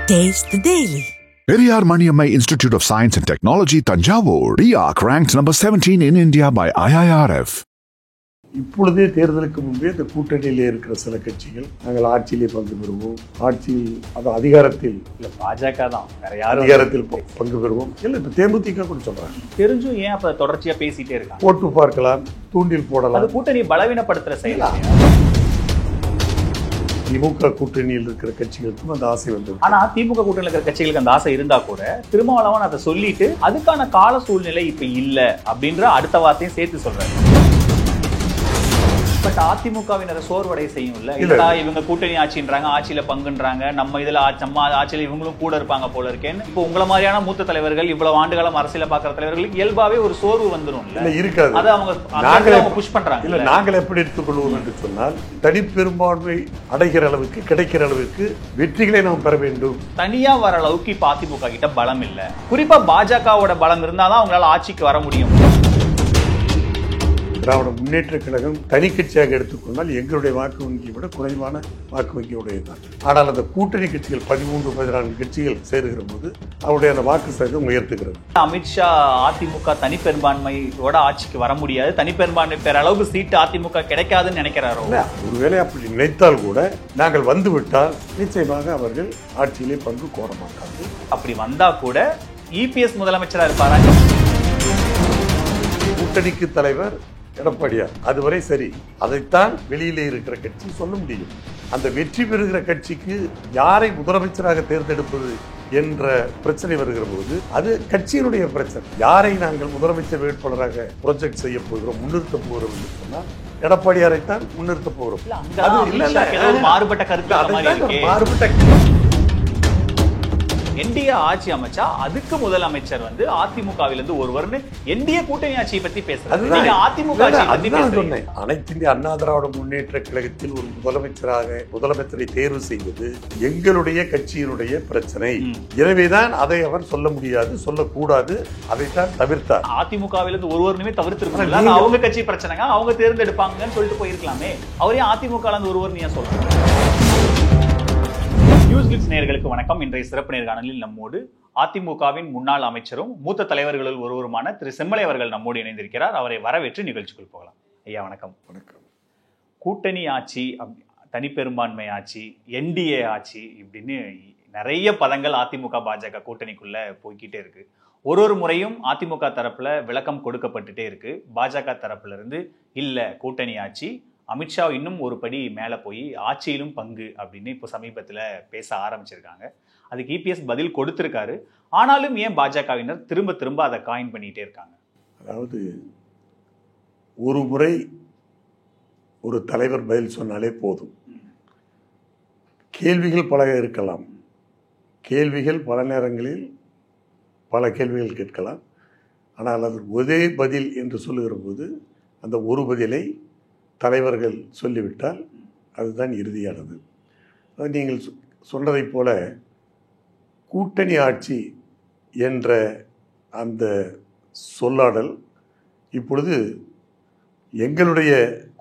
Taste the Daily. Periyar Maniammai Institute of Science and Technology, Tanjavur. RIAC ranked number 17 in India by IIRF. இப்பொழுதே தேர்தலுக்கு முன்பே இந்த கூட்டணியிலே இருக்கிற சில கட்சிகள் நாங்கள் ஆட்சியிலே பங்கு பெறுவோம், ஆட்சியில் அது அதிகாரத்தில் இல்ல பாஜக தான் வேற யாரும் அதிகாரத்தில் பங்கு பெறுவோம். இல்லை இப்போ தேமுதிக கூட சொல்றாங்க. தெரிஞ்சும் ஏன் அப்ப தொடர்ச்சியா பேசிட்டே இருக்காங்க? போட்டு பார்க்கலாம், தூண்டில் போடலாம். அது கூட்டணி பலவீனப்படுத்துற செயலா? திமுக கூட்டணியில் இருக்கிற கட்சிகளுக்கும் அந்த ஆசை வந்தது. ஆனா திமுக கூட்டணியில் இருக்கிற கட்சிகளுக்கு அந்த ஆசை இருந்தா கூட திருமாவளவன் அதை சொல்லிட்டு அதுக்கான கால சூழ்நிலை இப்ப இல்ல அப்படின்ற அடுத்த வார்த்தையும் சேர்த்து சொல்றாரு. பட் அதிமுகவினரை சோர்வடை செய்யும்ல, இல்ல இவங்க கூட்டணி ஆட்சின்றாங்க, ஆட்சியில பங்குன்றாங்க, நம்ம இதுல நம்ம ஆட்சியில இவங்களும் கூட இருப்பாங்க போல இருக்கேன்னு இப்போ உங்களை மாதிரியான மூத்த தலைவர்கள் இவ்வளவு ஆண்டுகாலம் அரசியல பாக்குற தலைவர்களுக்கு இயல்பாவே ஒரு சோர்வு வந்துடும். இருக்காது, அதை அவங்க புஷ் பண்றாங்க. இல்ல நாங்கள் எப்படி எடுத்துக்கொள்வோம் என்று சொன்னால், தனிப்பெரும்பான்மை அடைகிற அளவுக்கு கிடைக்கிற அளவுக்கு வெற்றிகளை நாம் பெற வேண்டும். தனியா வர அளவுக்கு இப்ப அதிமுக கிட்ட பலம் இல்ல. குறிப்பா பாஜகவோட பலம் இருந்தாதான் அவங்களால ஆட்சிக்கு வர முடியும். திராவிட முன்னேற்ற கழகம் தனி கட்சியாக எடுத்துக்கொண்டால் எங்களுடைய வாக்கு வங்கியை விட குறைவான வாக்கு வங்கியுடையதான். ஆனால் அந்த கூட்டணி கட்சிகள் 13-14 கட்சிகள் சேருகிற போது அவருடைய அந்த வாக்கு சதவீதம் உயர்த்துகிறது. அமித்ஷா அதிமுக தனிப்பெரும்பான்மையோட ஆட்சிக்கு வர முடியாது, தனிப்பெரும்பான்மை பெற அளவுக்கு சீட்டு அதிமுக கிடைக்காதுன்னு நினைக்கிறாரோ? ஒருவேளை அப்படி நினைத்தால் கூட நாங்கள் வந்துவிட்டால் நிச்சயமாக அவர்கள் ஆட்சியிலே பங்கு கோர மாட்டார்கள். அப்படி வந்தா கூட இபிஎஸ் முதலமைச்சரா இருப்பாரா? கூட்டணிக்கு தலைவர் எடப்பாடியார், அதுவரை சரி. அதைத்தான் வெளியிலே இருக்கிற கட்சி சொல்ல முடியும். அந்த வெற்றி பெறுகிற கட்சிக்கு யாரை முதலமைச்சராக தேர்ந்தெடுப்பது என்ற பிரச்சனை வருகிற போது அது கட்சியினுடைய பிரச்சனை. யாரை நாங்கள் முதலமைச்சர் வேட்பாளராக ப்ரொஜெக்ட் செய்ய போகிறோம், முன்னிறுத்த போகிறோம் என்று சொன்னால் எடப்பாடியாரைத்தான் முன்னிறுத்த போகிறோம். அது இல்ல, மாறுபட்ட கருத்து, மாறுபட்ட என்டிஏ ஆட்சி அமைச்சா அதுக்கு முதலமைச்சர் வந்து அதிமுகவிலிருந்து ஒருவர்னு என்டிஏ கூட்டணி ஆட்சியை பத்தி பேசுறாரு. நீங்க அதிமுக ஆட்சியை பத்தி பேசுறீங்க. அனைத்து இந்திய அண்ணா திராவிட முன்னேற்ற கழகத்தில் ஒரு முதலமைச்சரை தேர்வு செய்வது எங்களுடைய கட்சியினுடைய பிரச்சனை. எனவேதான் அதை அவர் சொல்ல முடியாது, சொல்லக்கூடாது, அதைத்தான் தவிர்த்தார். அதிமுகவிலிருந்து ஒருவருமே தவிர்த்திருக்காங்க. அவங்க கட்சி பிரச்சனைங்க, அவங்க தேர்ந்தெடுப்பாங்கன்னு சொல்லிட்டு போயிருக்கலாமே. அவரே அதிமுக ஒருவர் நீங்க சொல்றீங்க. நியூஸ் கிளிப்ஸ் நேயர்களுக்கு வணக்கம். இன்றைய சிறப்பு நேர்காணலில் நம்மோடு அதிமுகவின் முன்னாள் அமைச்சரும் மூத்த தலைவர்களில் ஒருவருமான திரு செம்மலை அவர்கள் நம்மோடு இணைந்திருக்கிறார். அவரை வரவேற்று நிகழ்ச்சிக்குள் போகலாம். ஐயா வணக்கம். வணக்கம். கூட்டணி ஆட்சி, தனிப்பெரும்பான்மை ஆட்சி, என்டிஏ ஆட்சி இப்படின்னு நிறைய பதங்கள் அதிமுக பாஜக கூட்டணிக்குள்ள போய்கிட்டே இருக்கு. ஒரு முறையும் அதிமுக தரப்புல விளக்கம் கொடுக்கப்பட்டுட்டே இருக்கு. பாஜக தரப்புல இருந்து இல்ல கூட்டணி ஆட்சி, அமித்ஷா இன்னும் ஒரு படி மேலே போய் ஆட்சியிலும் பங்கு அப்படின்னு இப்போ சமீபத்தில் பேச ஆரம்பிச்சிருக்காங்க. அதுக்கு இபிஎஸ் பதில் கொடுத்துருக்காரு. ஆனாலும் ஏன் பாஜகவினர் திரும்ப திரும்ப அதை காயின் பண்ணிகிட்டே இருக்காங்க? அதாவது ஒரு முறை ஒரு தலைவர் பதில் சொன்னாலே போதும். கேள்விகள் பல இருக்கலாம், கேள்விகள் பல நேரங்களில் பல கேள்விகள் கேட்கலாம். ஆனால் அது ஒரே பதில் என்று சொல்லுகிற போது அந்த ஒரு பதிலை தலைவர்கள் சொல்லிவிட்டால் அதுதான் இறுதியானது. அது நீங்கள் சொன்னதைப் போல கூட்டணி ஆட்சி என்ற அந்த சொல்லாடல் இப்பொழுது எங்களுடைய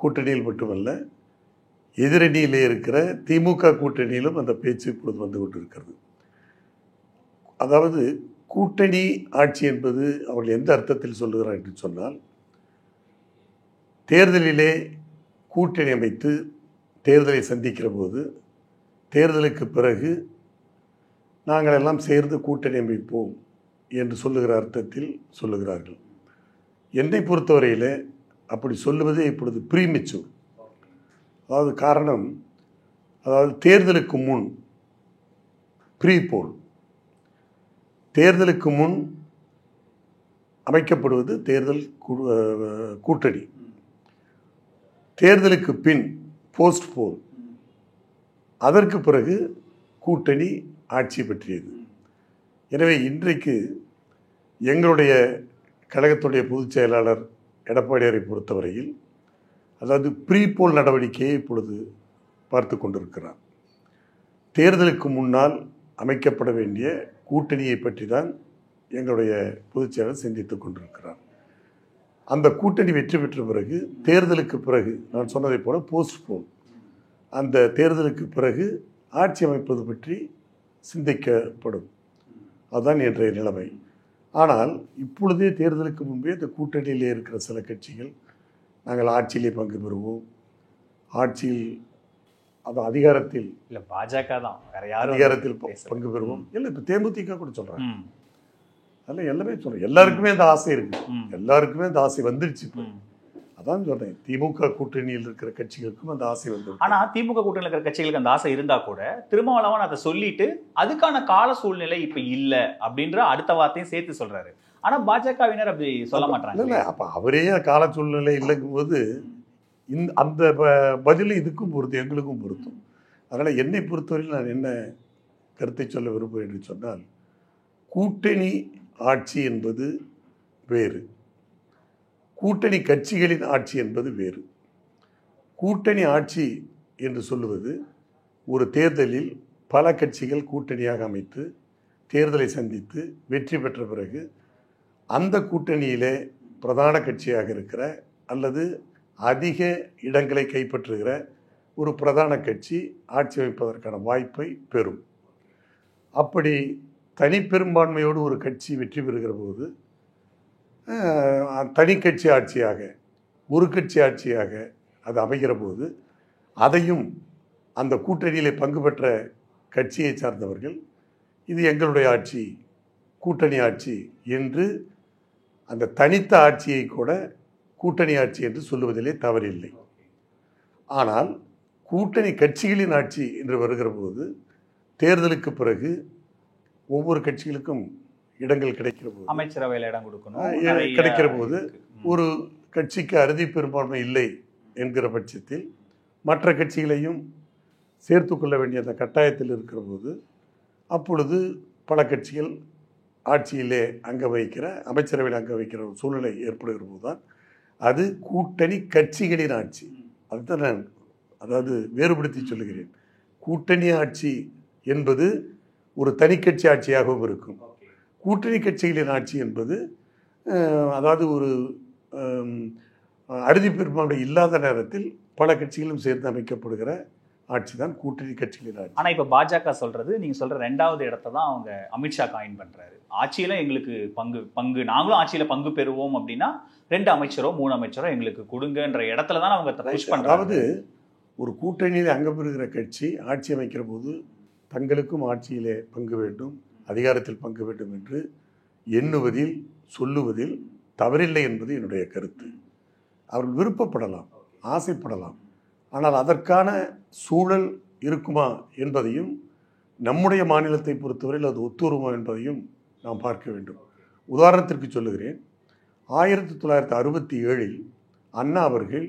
கூட்டணியில் மட்டுமல்ல, எதிரணியிலே இருக்கிற திமுக கூட்டணியிலும் அந்த பேச்சு இப்பொழுது வந்து கொண்டிருக்கிறது. அதாவது கூட்டணி ஆட்சி என்பது அவர்கள் எந்த அர்த்தத்தில் சொல்லுகிறார் என்று சொன்னால், தேர்தலிலே கூட்டணி அமைத்து தேர்தலை சந்திக்கிற போது தேர்தலுக்கு பிறகு நாங்கள் எல்லாம் சேர்ந்து கூட்டணி அமைப்போம் என்று சொல்லுகிற அர்த்தத்தில் சொல்லுகிறார்கள். என்னை பொறுத்தவரையில் அப்படி சொல்லுவதே இப்பொழுது ப்ரீமெச்சூர். அதாவது காரணம், அதாவது தேர்தலுக்கு முன் ப்ரீபோல், தேர்தலுக்கு முன் அமைக்கப்படுவது தேர்தல் கூட்டணி, தேர்தலுக்கு பின் போஸ்ட் போல், அதற்கு பிறகு கூட்டணி ஆட்சி பற்றியது. எனவே இன்றைக்கு எங்களுடைய கழகத்துடைய பொதுச் செயலாளர் எடப்பாடியாரை பொறுத்தவரையில் அதாவது ப்ரீபோல் நடவடிக்கையை இப்பொழுது பார்த்து கொண்டிருக்கிறார். தேர்தலுக்கு முன்னால் அமைக்கப்பட வேண்டிய கூட்டணியை பற்றி தான் எங்களுடைய பொதுச் செயலாளர் சிந்தித்துக் கொண்டிருக்கிறார். அந்த கூட்டணி வெற்றி பெற்ற பிறகு தேர்தலுக்கு பிறகு நான் சொன்னதை போல போஸ்ட் போல், அந்த தேர்தலுக்கு பிறகு ஆட்சி அமைப்பது பற்றி சிந்திக்கப்படும். அதுதான் இன்றைய நிலைமை. ஆனால் இப்பொழுதே தேர்தலுக்கு முன்பே இந்த கூட்டணியிலே இருக்கிற சில கட்சிகள் நாங்கள் ஆட்சியிலே பங்கு பெறுவோம், ஆட்சியில் அது அதிகாரத்தில் இல்ல பாஜக தான் வேற யாரும் அதிகாரத்தில் பங்கு பெறுவோம். இல்லை இப்போ தேமுதிக கூட சொல்கிறாங்க. அதில் எல்லாமே சொல்கிறேன், எல்லாருக்குமே அந்த ஆசை இருக்கு, எல்லாருக்குமே அந்த ஆசை வந்துடுச்சு. இப்போ அதான் சொல்றேன், திமுக கூட்டணியில் இருக்கிற கட்சிகளுக்கும் அந்த ஆசை வந்து. ஆனா திமுக கூட்டணியில் இருக்கிற கட்சிகளுக்கு அந்த ஆசை இருந்தா கூட திருமாவளவன் அதை சொல்லிட்டு அதுக்கான கால சூழ்நிலை இப்ப இல்ல அப்படின்ற அடுத்த வார்த்தையும் சேர்த்து சொல்றாரு. ஆனா பாஜகவினர் அப்படி சொல்ல மாட்டாங்க. இல்ல அப்ப அவரே கால சூழ்நிலை இல்லைங்கும் போது அந்த பதில் இதுக்கும் பொருத்தும், எங்களுக்கும் பொருத்தும். அதனால என்னை பொறுத்தவரையில் நான் என்ன கருத்தை சொல்ல விரும்புகிறேன் என்று சொன்னால், கூட்டணி ஆட்சி என்பது வேறு, கூட்டணி கட்சிகளின் ஆட்சி என்பது வேறு. கூட்டணி ஆட்சி என்று சொல்லுவது ஒரு தேர்தலில் பல கட்சிகள் கூட்டணியாக அமைத்து தேர்தலை சந்தித்து வெற்றி பெற்ற பிறகு அந்த கூட்டணியிலே பிரதான கட்சியாக இருக்கிற அல்லது அதிக இடங்களை கைப்பற்றுகிற ஒரு பிரதான கட்சி ஆட்சி அமைப்பதற்கான வாய்ப்பை பெறும். அப்படி தனிப்பெரும்பான்மையோடு ஒரு கட்சி வெற்றி பெறுகிற போது தனி கட்சி ஆட்சியாக, ஒரு கட்சி ஆட்சியாக அது அமைகிற போது அதையும் அந்த கூட்டணியிலே பங்கு பெற்ற கட்சியை சார்ந்தவர்கள் இது எங்களுடைய ஆட்சி, கூட்டணி ஆட்சி என்று அந்த தனித்த ஆட்சியை கூட கூட்டணி ஆட்சி என்று சொல்லுவதிலே தவறில்லை. ஆனால் கூட்டணி கட்சிகளின் ஆட்சி என்று வருகிற போது தேர்தலுக்கு பிறகு ஒவ்வொரு கட்சிகளுக்கும் இடங்கள் கிடைக்கிற போது, அமைச்சரவையில் இடம் கொடுக்கணும், கிடைக்கிற போது ஒரு கட்சிக்கு அறுதி பெரும்பான்மை இல்லை என்கிற பட்சத்தில் மற்ற கட்சிகளையும் சேர்த்து கொள்ள வேண்டிய அந்த கட்டாயத்தில் இருக்கிற போது அப்பொழுது பல கட்சிகள் ஆட்சியிலே அங்க வகிக்கிற, அமைச்சரவையில் அங்க வகிக்கிற ஒரு சூழ்நிலை ஏற்படுகிற போது தான் அது கூட்டணி கட்சிகளின் ஆட்சி. அதுதான் நான் அதாவது வேறுபடுத்தி சொல்லுகிறேன். கூட்டணி ஆட்சி என்பது ஒரு தனிக்கட்சி ஆட்சியாகவும் இருக்கும். கூட்டணி கட்சிகளின் ஆட்சி என்பது அதாவது ஒரு அறுதி பெரும்பான்மை இல்லாத நேரத்தில் பல கட்சிகளும் சேர்ந்து அமைக்கப்படுகிற ஆட்சி தான் கூட்டணி கட்சிகளின் ஆட்சி. ஆனா இப்ப பாஜக சொல்றது, நீங்க சொல்ற 2வது இடத்தை தான் அவங்க அமித்ஷா காயின் பண்றாரு. ஆட்சியில எங்களுக்கு பங்கு நாங்களும் ஆட்சியில பங்கு பெறுவோம் அப்படின்னா 2 அமைச்சரோ 3 அமைச்சரோ எங்களுக்கு கொடுங்கன்ற இடத்துல தான் அவங்க புஷ் பண்றாங்க. அதாவது ஒரு கூட்டணியில் அங்கம் பெறுகிற கட்சி ஆட்சி அமைக்கிற போது தங்களுக்கும் ஆட்சியிலே பங்கு வேண்டும், அதிகாரத்தில் பங்கு வேண்டும் என்று எண்ணுவதில் சொல்லுவதில் தவறில்லை என்பது என்னுடைய கருத்து. அவர்கள் விருப்பப்படலாம், ஆசைப்படலாம், ஆனால் அதற்கான சூழல் இருக்குமா என்பதையும் நம்முடைய மாநிலத்தை பொறுத்தவரையில் அது ஒத்துவருமா என்பதையும் நாம் பார்க்க வேண்டும். உதாரணத்திற்கு சொல்லுகிறேன், 1967 அண்ணா அவர்கள்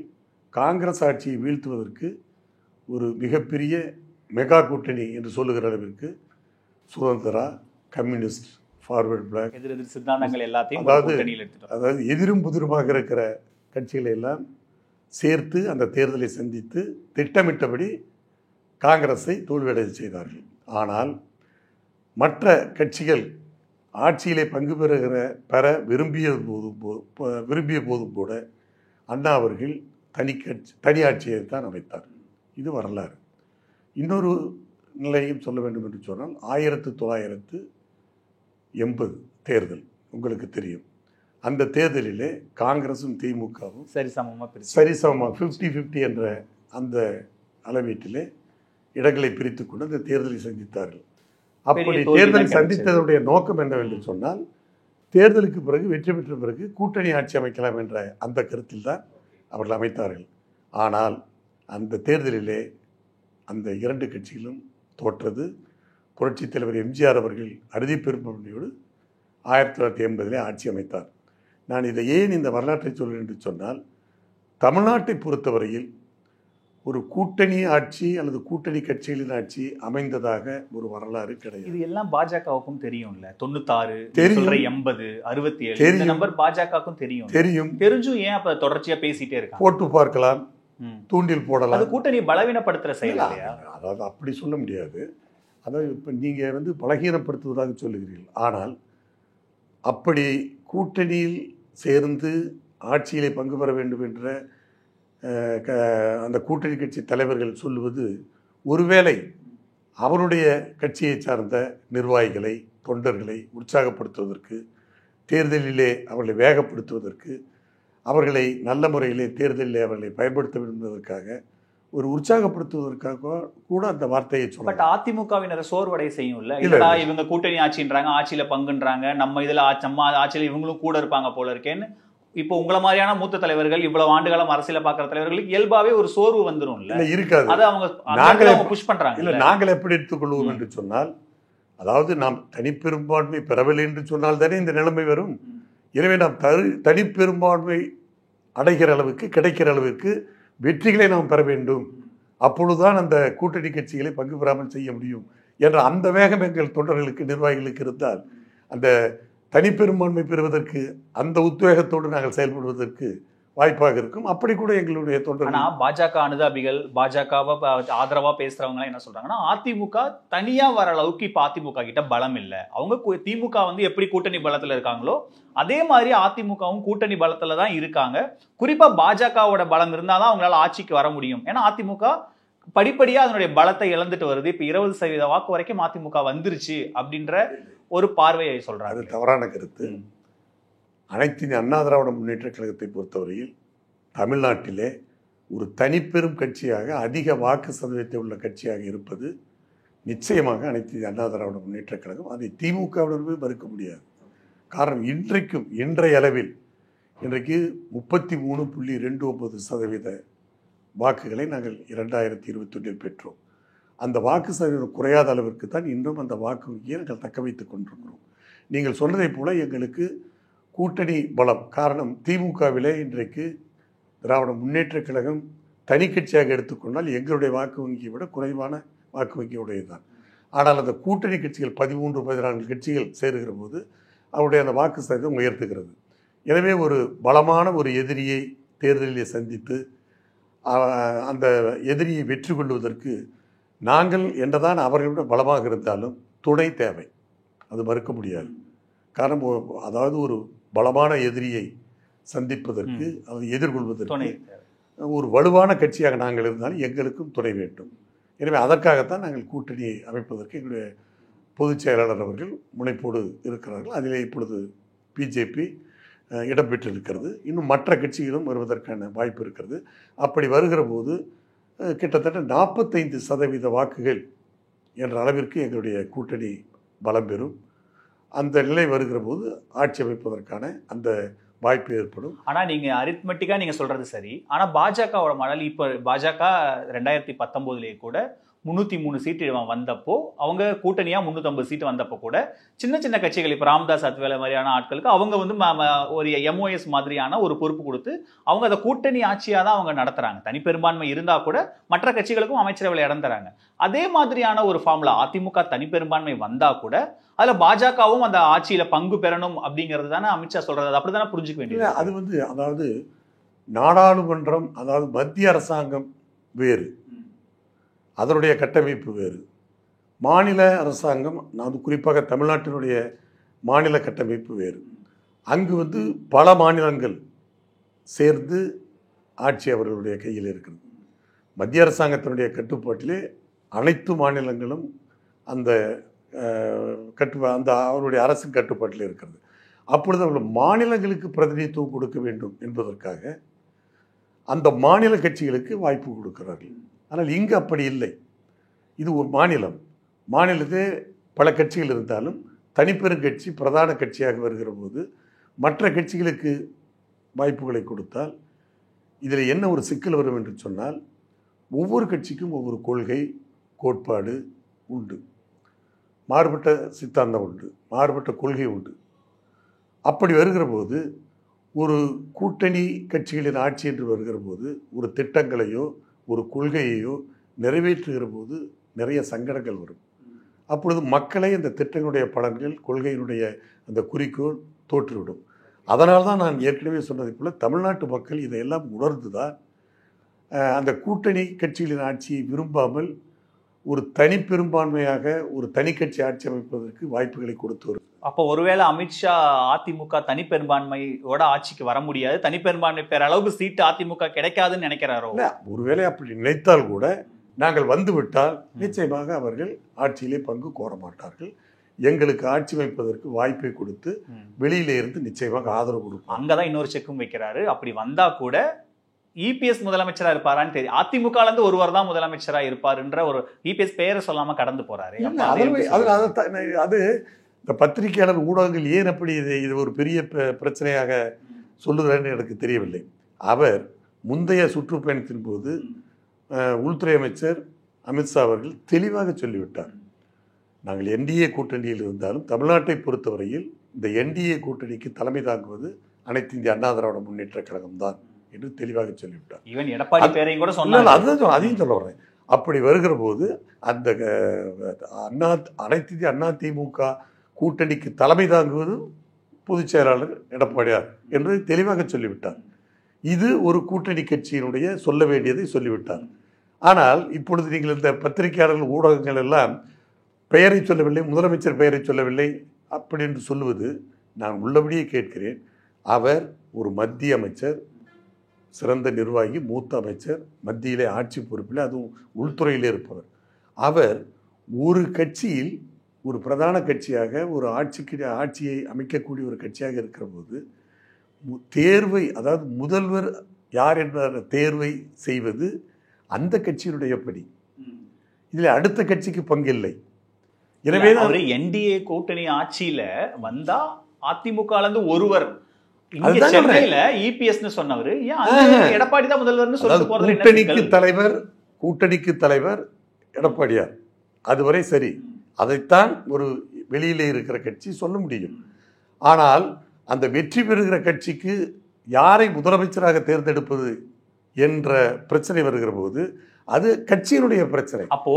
காங்கிரஸ் ஆட்சியை வீழ்த்துவதற்கு ஒரு மிகப்பெரிய மெகா கூட்டணி என்று சொல்லுகிற அளவிற்கு சுதந்திரா, கம்யூனிஸ்ட், ஃபார்வர்ட் பிளாக், எதிர் சித்தாந்தங்கள் எல்லாத்தையும் அதாவது எதிரும் புதிருமாக இருக்கிற கட்சிகளை எல்லாம் சேர்த்து அந்த தேர்தலை சந்தித்து திட்டமிட்டபடி காங்கிரஸை தோல்வியடைய செய்தார்கள். ஆனால் மற்ற கட்சிகள் ஆட்சியிலே பங்கு பெற விரும்பிய போதும் கூட அண்ணா அவர்கள் தனி ஆட்சியை தான் அமைத்தார். இது வரலாறு. இன்னொரு நிலையும் சொல்ல வேண்டும் என்று சொன்னால் 1980 தேர்தல் உங்களுக்கு தெரியும். அந்த தேர்தலிலே காங்கிரசும் திமுகவும் சரிசமமாக 50-50 என்ற அந்த அளவீட்டிலே இடங்களை பிரித்துக் கொண்டு அந்த தேர்தலை சந்தித்தார்கள். அப்படி தேர்தலை சந்தித்ததுடைய நோக்கம் என்னவென்று சொன்னால், தேர்தலுக்கு பிறகு வெற்றி பெற்ற பிறகு கூட்டணி ஆட்சி அமைக்கலாம் என்ற அந்த கருத்தில் தான் அவர்கள் அமைத்தார்கள். ஆனால் அந்த தேர்தலிலே அந்த 2 கட்சிகளும் தோற்றது. புரட்சித் தலைவர் எம்ஜிஆர் அவர்கள் அறுதி பெரும்பான்மையோடு 1980 ஆட்சி அமைத்தார். நான் இதை ஏன் இந்த வரலாற்றை சொல்கிறேன் என்று சொன்னால், தமிழ்நாட்டை பொறுத்தவரையில் ஒரு கூட்டணி ஆட்சி அல்லது கூட்டணி கட்சிகளின் ஆட்சி அமைந்ததாக ஒரு வரலாறு கிடையாது. இது எல்லாம் பாஜகவுக்கும் தெரியும்ல. 96 80 67 நம்பர் பாஜகவுக்கும் தெரியும். தெரிஞ்சும் ஏன் அப்ப தொடர்ச்சியா பேசிட்டே இருக்காங்க? போட்டு பார்க்கலாம், தூண்டில் போடலாம். அது கூட்டணி பலவீனப்படுத்துற செயல் இல்லையா? அதாவது அப்படி சொல்ல முடியாது. அதாவது இப்போ நீங்க பலகீனப்படுத்துவதாக சொல்லுகிறீர்கள். ஆனால் அப்படி கூட்டணியில் சேர்ந்து ஆட்சியிலே பங்கு பெற வேண்டும் என்ற அந்த கூட்டணி கட்சி தலைவர்கள் சொல்லுவது, ஒருவேளை அவருடைய கட்சியை சார்ந்த நிர்வாகிகளை, தொண்டர்களை உற்சாகப்படுத்துவதற்கு, தேர்தலிலே அவர்களை வேகப்படுத்துவதற்கு, அவர்களை நல்ல முறையிலே தேர்தலிலே அவர்களை பயன்படுத்த விரும்புவதற்காக, ஒரு உற்சாகப்படுத்துவதற்காக கூட அந்த வார்த்தையை சொல்ல. பட் அதிமுகவினரை சோர்வடை செய்யும்ல. இல்லடா இவங்க கூட்டணி ஆட்சின்றாங்க, ஆட்சியில பங்குன்றாங்க, நம்ம இதுல நம்ம ஆட்சியில இவங்களும் கூட இருப்பாங்க போல இருக்கேன்னு இப்போ உங்களை மாதிரியான மூத்த தலைவர்கள், இவ்வளவு ஆண்டுகாலம் அரசியல பாக்குற தலைவர்களுக்கு இயல்பாவே ஒரு சோர்வு வந்துடும். இல்ல இருக்காது. அதை அவங்க புஷ் பண்றாங்க. இல்ல நாங்கள் எப்படி எடுத்துக்கொள்வோம் என்று சொன்னால், அதாவது நாம் தனிப்பெரும்பான்மை பெறவில்லை என்று சொன்னால் தானே இந்த நிலைமை வரும். எனவே நாம் தனிப்பெரும்பான்மை அடைகிற அளவுக்கு, கிடைக்கிற அளவுக்கு வெற்றிகளை நாம் பெற வேண்டும். அப்பொழுதுதான் அந்த கூட்டணி கட்சிகளை பங்கு பெறாமல் செய்ய முடியும் என்ற அந்த வேகம் எங்கள் தொண்டர்களுக்கு, நிர்வாகிகளுக்கு இருந்தால், அந்த தனிப்பெரும்பான்மை பெறுவதற்கு அந்த உத்வேகத்தோடு நாங்கள் செயல்படுவதற்கு வாய்ப்பாக இருக்கும். அப்படி கூட எங்களுடைய தொண்டர்கள். பாஜக அனுதாபிகள், பாஜகவை ஆதரவா பேசுறவங்க என்ன சொல்றாங்கன்னா, அதிமுக தனியா வர அளவுக்கு இப்ப அதிமுக கிட்ட பலம் இல்லை. அவங்க திமுக எப்படி கூட்டணி பலத்துல இருக்காங்களோ அதே மாதிரி அதிமுகவும் கூட்டணி பலத்துல தான் இருக்காங்க. குறிப்பா பாஜகவோட பலம் இருந்தாதான் அவங்களால ஆட்சிக்கு வர முடியும். ஏன்னா அதிமுக படிப்படியா அதனுடைய பலத்தை இழந்துட்டு வருது. இப்ப 20% வாக்கு வரைக்கும் அதிமுக வந்துருச்சு அப்படின்ற ஒரு பார்வையை சொல்றாங்க. அது தவறான கருத்து. அனைத்து இந்திய அண்ணா திராவிட முன்னேற்ற கழகத்தை பொறுத்தவரையில் தமிழ்நாட்டிலே ஒரு தனிப்பெரும் கட்சியாக, அதிக வாக்கு சதவீதத்தை உள்ள கட்சியாக இருப்பது நிச்சயமாக அனைத்து இந்திய அண்ணா திராவிட முன்னேற்ற கழகம். அதை திமுகவினருமே மறுக்க முடியாது. காரணம், இன்றைய அளவில் இன்றைக்கு 33.29% வாக்குகளை நாங்கள் 2021 பெற்றோம். அந்த வாக்கு சதவீதம் குறையாத அளவிற்கு தான் இன்னும் அந்த வாக்கு வங்கியை நாங்கள் தக்க வைத்துக் கொண்டிருக்கிறோம். நீங்கள் சொன்னதை போல எங்களுக்கு கூட்டணி பலம் காரணம், திமுகவிலே இன்றைக்கு திராவிட முன்னேற்ற கழகம் தனி கட்சியாக எடுத்துக்கொண்டால் எங்களுடைய வாக்கு வங்கியை விட குறைவான வாக்கு வங்கியுடையதுதான். ஆனால் அந்த கூட்டணி கட்சிகள் 13-14 கட்சிகள் சேருகிற போது அவருடைய அந்த வாக்கு சதவீதம் உயர்த்துகிறது. எனவே ஒரு பலமான ஒரு எதிரியை தேர்தலிலே சந்தித்து அந்த எதிரியை வெற்றி கொள்வதற்கு நாங்கள் என்றதான் அவர்களிட பலமாக இருந்தாலும் துணை தேவை, அது மறுக்க முடியாது. காரணம், அதாவது ஒரு பலமான எதிரியை சந்திப்பதற்கு, அதை எதிர்கொள்வதற்கு ஒரு வலுவான கட்சியாக நாங்கள் இருந்தாலும் எங்களுக்கும் துணை வேண்டும். எனவே அதற்காகத்தான் நாங்கள் கூட்டணியை அமைப்பதற்கு எங்களுடைய பொதுச் செயலாளர் அவர்கள் முனைப்போடு இருக்கிறார்கள். அதிலே இப்பொழுது பிஜேபி இடம்பெற்றிருக்கிறது. இன்னும் மற்ற கட்சிகளும் வருவதற்கான வாய்ப்பு இருக்கிறது. அப்படி வருகிற போது கிட்டத்தட்ட 45% வாக்குகள் என்ற அளவிற்கு எங்களுடைய கூட்டணி பலம் பெறும். அந்த நிலை வருகிற போது ஆட்சி அமைப்பதற்கான அந்த வாய்ப்பு ஏற்படும். ஆனா நீங்க அரித்மெட்டிக்கா நீங்க சொல்றது சரி. ஆனா பாஜகவோட மாடல், இப்ப பாஜக 2019 கூட 303 சீட்டு வந்தப்போ, அவங்க கூட்டணியா 350 சீட்டு வந்தப்போ கூட சின்ன சின்ன கட்சிகள், இப்ப ராமதாஸ் அத்வேல மாதிரியான ஆட்களுக்கு அவங்க ஒரு MOS மாதிரியான ஒரு பொறுப்பு கொடுத்து அவங்க அதை கூட்டணி ஆட்சியா தான் அவங்க நடத்துறாங்க. தனி பெரும்பான்மை இருந்தா கூட மற்ற கட்சிகளுக்கும் அமைச்சரவையில் இடம் தராங்க. அதே மாதிரியான ஒரு ஃபார்முலா அதிமுக தனி பெரும்பான்மை வந்தா கூட அதுல பாஜகவும் அந்த ஆட்சியில பங்கு பெறணும் அப்படிங்கிறது தானே அமித்ஷா சொல்றது. அப்படித்தானே புரிஞ்சுக்க வேண்டியது. அது அதாவது நாடாளுமன்றம், அதாவது மத்திய அரசாங்கம் வேறு, அதனுடைய கட்டமைப்பு வேறு. மாநில அரசாங்கம், அது குறிப்பாக தமிழ்நாட்டினுடைய மாநில கட்டமைப்பு வேறு. அங்கு பல மாநிலங்கள் சேர்ந்து ஆட்சி அவர்களுடைய கையில் இருக்கிறது. மத்திய அரசாங்கத்தினுடைய கட்டுப்பாட்டிலே அனைத்து மாநிலங்களும் அந்த அவருடைய அரசின் கட்டுப்பாட்டில் இருக்கிறது. அப்பொழுது அவர்கள் மாநிலங்களுக்கு பிரதிநிதித்துவம் கொடுக்க வேண்டும் என்பதற்காக அந்த மாநில கட்சிகளுக்கு வாய்ப்பு கொடுக்கிறார்கள். ஆனால் இங்கு அப்படி இல்லை. இது ஒரு மாநிலத்திலே பல கட்சிகள் இருந்தாலும் தனிப்பெரும் கட்சி பிரதான கட்சியாக வருகிற போது மற்ற கட்சிகளுக்கு வாய்ப்புகளை கொடுத்தால் இதில் என்ன ஒரு சிக்கல் வரும் என்று சொன்னால், ஒவ்வொரு கட்சிக்கும் ஒவ்வொரு கொள்கை, கோட்பாடு உண்டு, மாறுபட்ட சித்தாந்தம் உண்டு, மாறுபட்ட கொள்கை உண்டு. அப்படி வருகிற போது ஒரு கூட்டணி கட்சிகளின் ஆட்சி என்று வருகிற போது ஒரு திட்டங்களையோ ஒரு கொள்கையையோ நிறைவேற்றுகிற போது நிறைய சங்கடங்கள் வரும். அப்பொழுது மக்களை அந்த திட்டங்களுடைய பலன்கள், கொள்கையினுடைய அந்த குறிக்கோள் தோற்றுவிடும். அதனால தான் நான் ஏற்கனவே சொன்னதை போல தமிழ்நாட்டு மக்கள் இதையெல்லாம் உணர்ந்துதான் அந்த கூட்டணி கட்சிகளின் ஆட்சியை விரும்பாமல் ஒரு தனி பெரும்பான்மையாக ஒரு தனி கட்சி ஆட்சி அமைப்பதற்கு வாய்ப்புகளை கொடுத்து வரும். அப்போ ஒருவேளை அமித்ஷா அதிமுக தனி பெரும்பான்மையோட ஆட்சிக்கு வர முடியாது, தனி பெரும்பான்மை பெற அளவுக்கு சீட்டு அதிமுக கிடைக்காதுன்னு நினைக்கிறாரோ? ஒருவேளை அப்படி நினைத்தால் கூட நாங்கள் வந்துவிட்டால் நிச்சயமாக அவர்கள் ஆட்சியிலே பங்கு கோர மாட்டார்கள். எங்களுக்கு ஆட்சி வைப்பதற்கு வாய்ப்பை கொடுத்து வெளியில இருந்து நிச்சயமாக ஆதரவு கொடுக்கும். அங்கதான் இன்னொரு செக்கும் வைக்கிறாரு. அப்படி வந்தா கூட இபிஎஸ் முதலமைச்சரா இருப்பாரான்னு தெரியும். அதிமுக இருந்து ஒருவர் தான் முதலமைச்சரா இருப்பாருன்ற ஒரு இபிஎஸ் பெயரை சொல்லாம கடந்து போறாரு. அது இந்த பத்திரிகையாளர் ஊடகங்கள் ஏன் அப்படி இது ஒரு பெரிய பிரச்சனையாக சொல்லுகிறாருன்னு எனக்கு தெரியவில்லை. அவர் முந்தைய சுற்றுப்பயணத்தின் போது உள்துறை அமைச்சர் அமித்ஷா அவர்கள் தெளிவாக சொல்லிவிட்டார், நாங்கள் என்டிஏ கூட்டணியில் இருந்தாலும் தமிழ்நாட்டை பொறுத்தவரையில் இந்த என்டிஏ கூட்டணிக்கு தலைமை தாங்குவது அனைத்து இந்திய அண்ணா திராவிட முன்னேற்ற கழகம் தான் என்று தெளிவாக சொல்லிவிட்டார். ஈவன் எடப்பாடி பேரையும் கூட சொன்னாங்க. அதுதான் அதையும் சொல்ல வரேன். அப்படி வருகிற போது அந்த அனைத்து இந்திய அண்ணா திமுக கூட்டணிக்கு தலைமை தாங்குவது பொதுச் செயலாளர் எடப்பாடியார் என்று தெளிவாக சொல்லிவிட்டார். இது ஒரு கூட்டணி கட்சியினுடைய சொல்ல வேண்டியதை சொல்லிவிட்டார். ஆனால் இப்பொழுது நீங்கள் இந்த பத்திரிகையாளர்கள் ஊடகங்கள் எல்லாம் பெயரை சொல்லவில்லை, முதலமைச்சர் பெயரை சொல்லவில்லை அப்படி என்று சொல்லுவது நான் உள்ளபடியே கேட்கிறேன். அவர் ஒரு மத்திய அமைச்சர், சிறந்த நிர்வாகி, மூத்த அமைச்சர், மத்தியிலே ஆட்சி பொறுப்பில் அதுவும் உள்துறையிலே இருப்பவர். அவர் ஒரு கட்சியில் ஒரு பிரதான கட்சியாக ஒரு ஆட்சியை அமைக்கக்கூடிய ஒரு கட்சியாக இருக்கிற போது தேர்வை, அதாவது முதல்வர் யார் என்ற தேர்வை செய்வது அந்த கட்சியினுடைய படி. இதில் அடுத்த கட்சிக்கு பங்கில்லை. எனவே அவர் என்டிஏ கூட்டணி ஆட்சியில வந்தா அதிமுக இருந்து ஒருவர் இபிஎஸ் சொன்னவர் எடப்பாடி தான் முதல்வர் சொல்லிட்டு போறது. கூட்டணிக்கு தலைவர் எடப்பாடியார், அதுவரை சரி, அதைத்தான் ஒரு வெளியிலே இருக்கிற கட்சி சொல்ல முடியும். ஆனால் அந்த வெற்றி பெறுகிற கட்சிக்கு யாரை முதலமைச்சராக தேர்ந்தெடுப்பது என்ற பிரச்சனை வருகிற போது அது கட்சியினுடைய பிரச்சனை. அப்போ